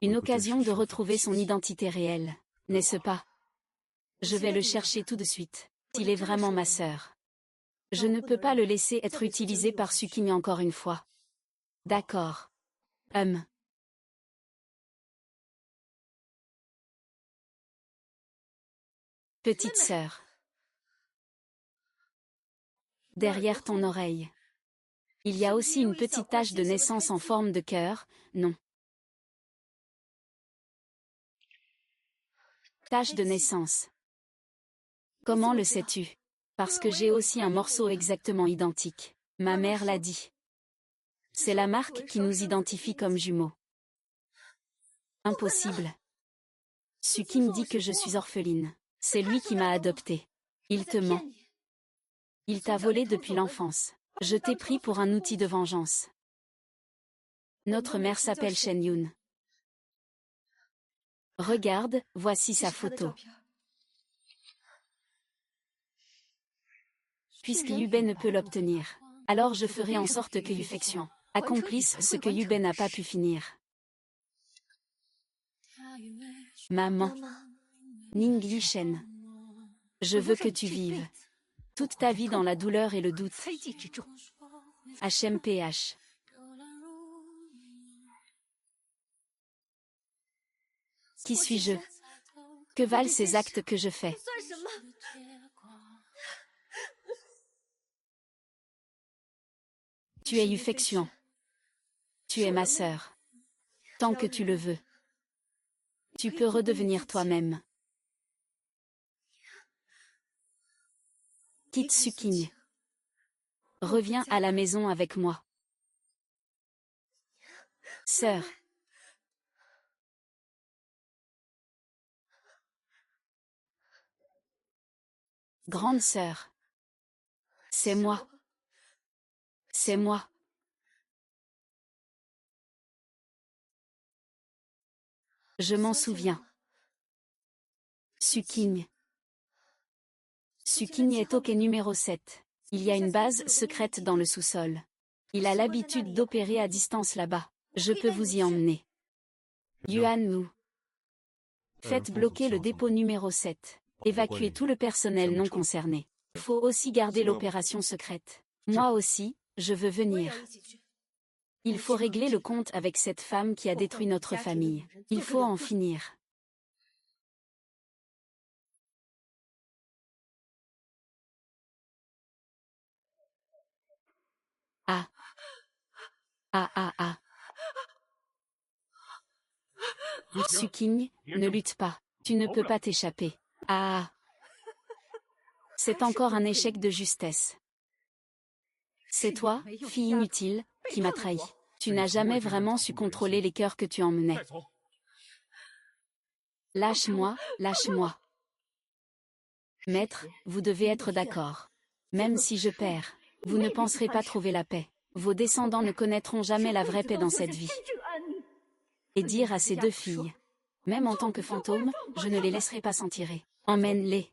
Une occasion de retrouver son identité réelle, n'est-ce pas? Je vais le chercher tout de suite. Il est vraiment ma sœur. Je ne peux pas le laisser être utilisé par Sukin encore une fois. D'accord. Petite sœur. Derrière ton oreille. Il y a aussi une petite tache de naissance en forme de cœur, non? Tache de naissance. Comment le sais-tu? Parce que j'ai aussi un morceau exactement identique. Ma mère l'a dit. C'est la marque qui nous identifie comme jumeaux. Impossible. Sukin dit que je suis orpheline. C'est lui qui m'a adoptée. Il te ment. Il t'a volé depuis l'enfance. Je t'ai pris pour un outil de vengeance. Notre mère s'appelle Shen Yun. Regarde, voici sa photo. Puisque Yubei ne peut l'obtenir, alors je ferai en sorte que Yufexian accomplisse ce que Yubei n'a pas pu finir. Maman. Ningyi Shen. Je veux que tu vives toute ta vie dans la douleur et le doute. HMPH. Qui suis-je? Que valent ces actes que je fais? Tu es Yufexian. Tu es ma sœur. Tant que tu le veux. Tu peux redevenir toi-même. Quitte Sukin. Reviens à la maison avec moi. Sœur. Grande sœur. C'est moi. C'est moi. Je m'en souviens. Suking. Suking est au quai numéro 7. Il y a une base secrète dans le sous-sol. Il a l'habitude d'opérer à distance là-bas. Je peux vous y emmener. Yuan Wu. Faites bloquer le dépôt numéro 7. Évacuez tout le personnel non concerné. Il faut aussi garder l'opération secrète. Moi aussi, je veux venir. Il faut régler le compte avec cette femme qui a détruit notre famille. Il faut en finir. Ah. Ah ah ah. Suking, ne lutte pas. Tu ne peux pas t'échapper. Ah. C'est encore un échec de justesse. C'est toi, fille inutile, qui m'a trahi. Tu n'as jamais vraiment su contrôler les cœurs que tu emmenais. Lâche-moi, lâche-moi. Maître, vous devez être d'accord. Même si je perds, vous ne penserez pas trouver la paix. Vos descendants ne connaîtront jamais la vraie paix dans cette vie. Et dire à ces deux filles, même en tant que fantôme, je ne les laisserai pas s'en tirer. Emmène-les.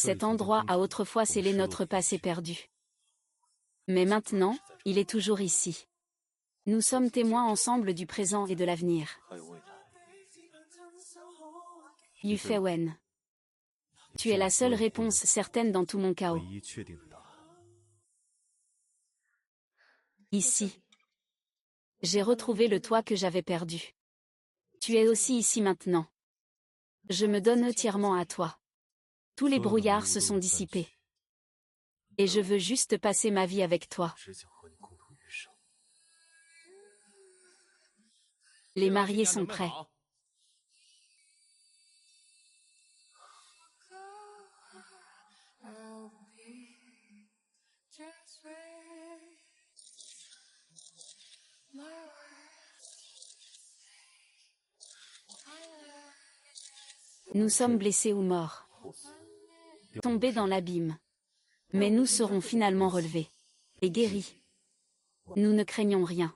Cet endroit a autrefois scellé notre passé perdu. Mais maintenant, il est toujours ici. Nous sommes témoins ensemble du présent et de l'avenir. Yu Feiwen. Tu es la seule réponse certaine dans tout mon chaos. Ici. J'ai retrouvé le toit que j'avais perdu. Tu es aussi ici maintenant. Je me donne entièrement à toi. Tous les brouillards se sont dissipés. Et je veux juste passer ma vie avec toi. Les mariés sont prêts. Nous sommes blessés ou morts. Tombés dans l'abîme. Mais nous serons finalement relevés. Et guéris. Nous ne craignons rien.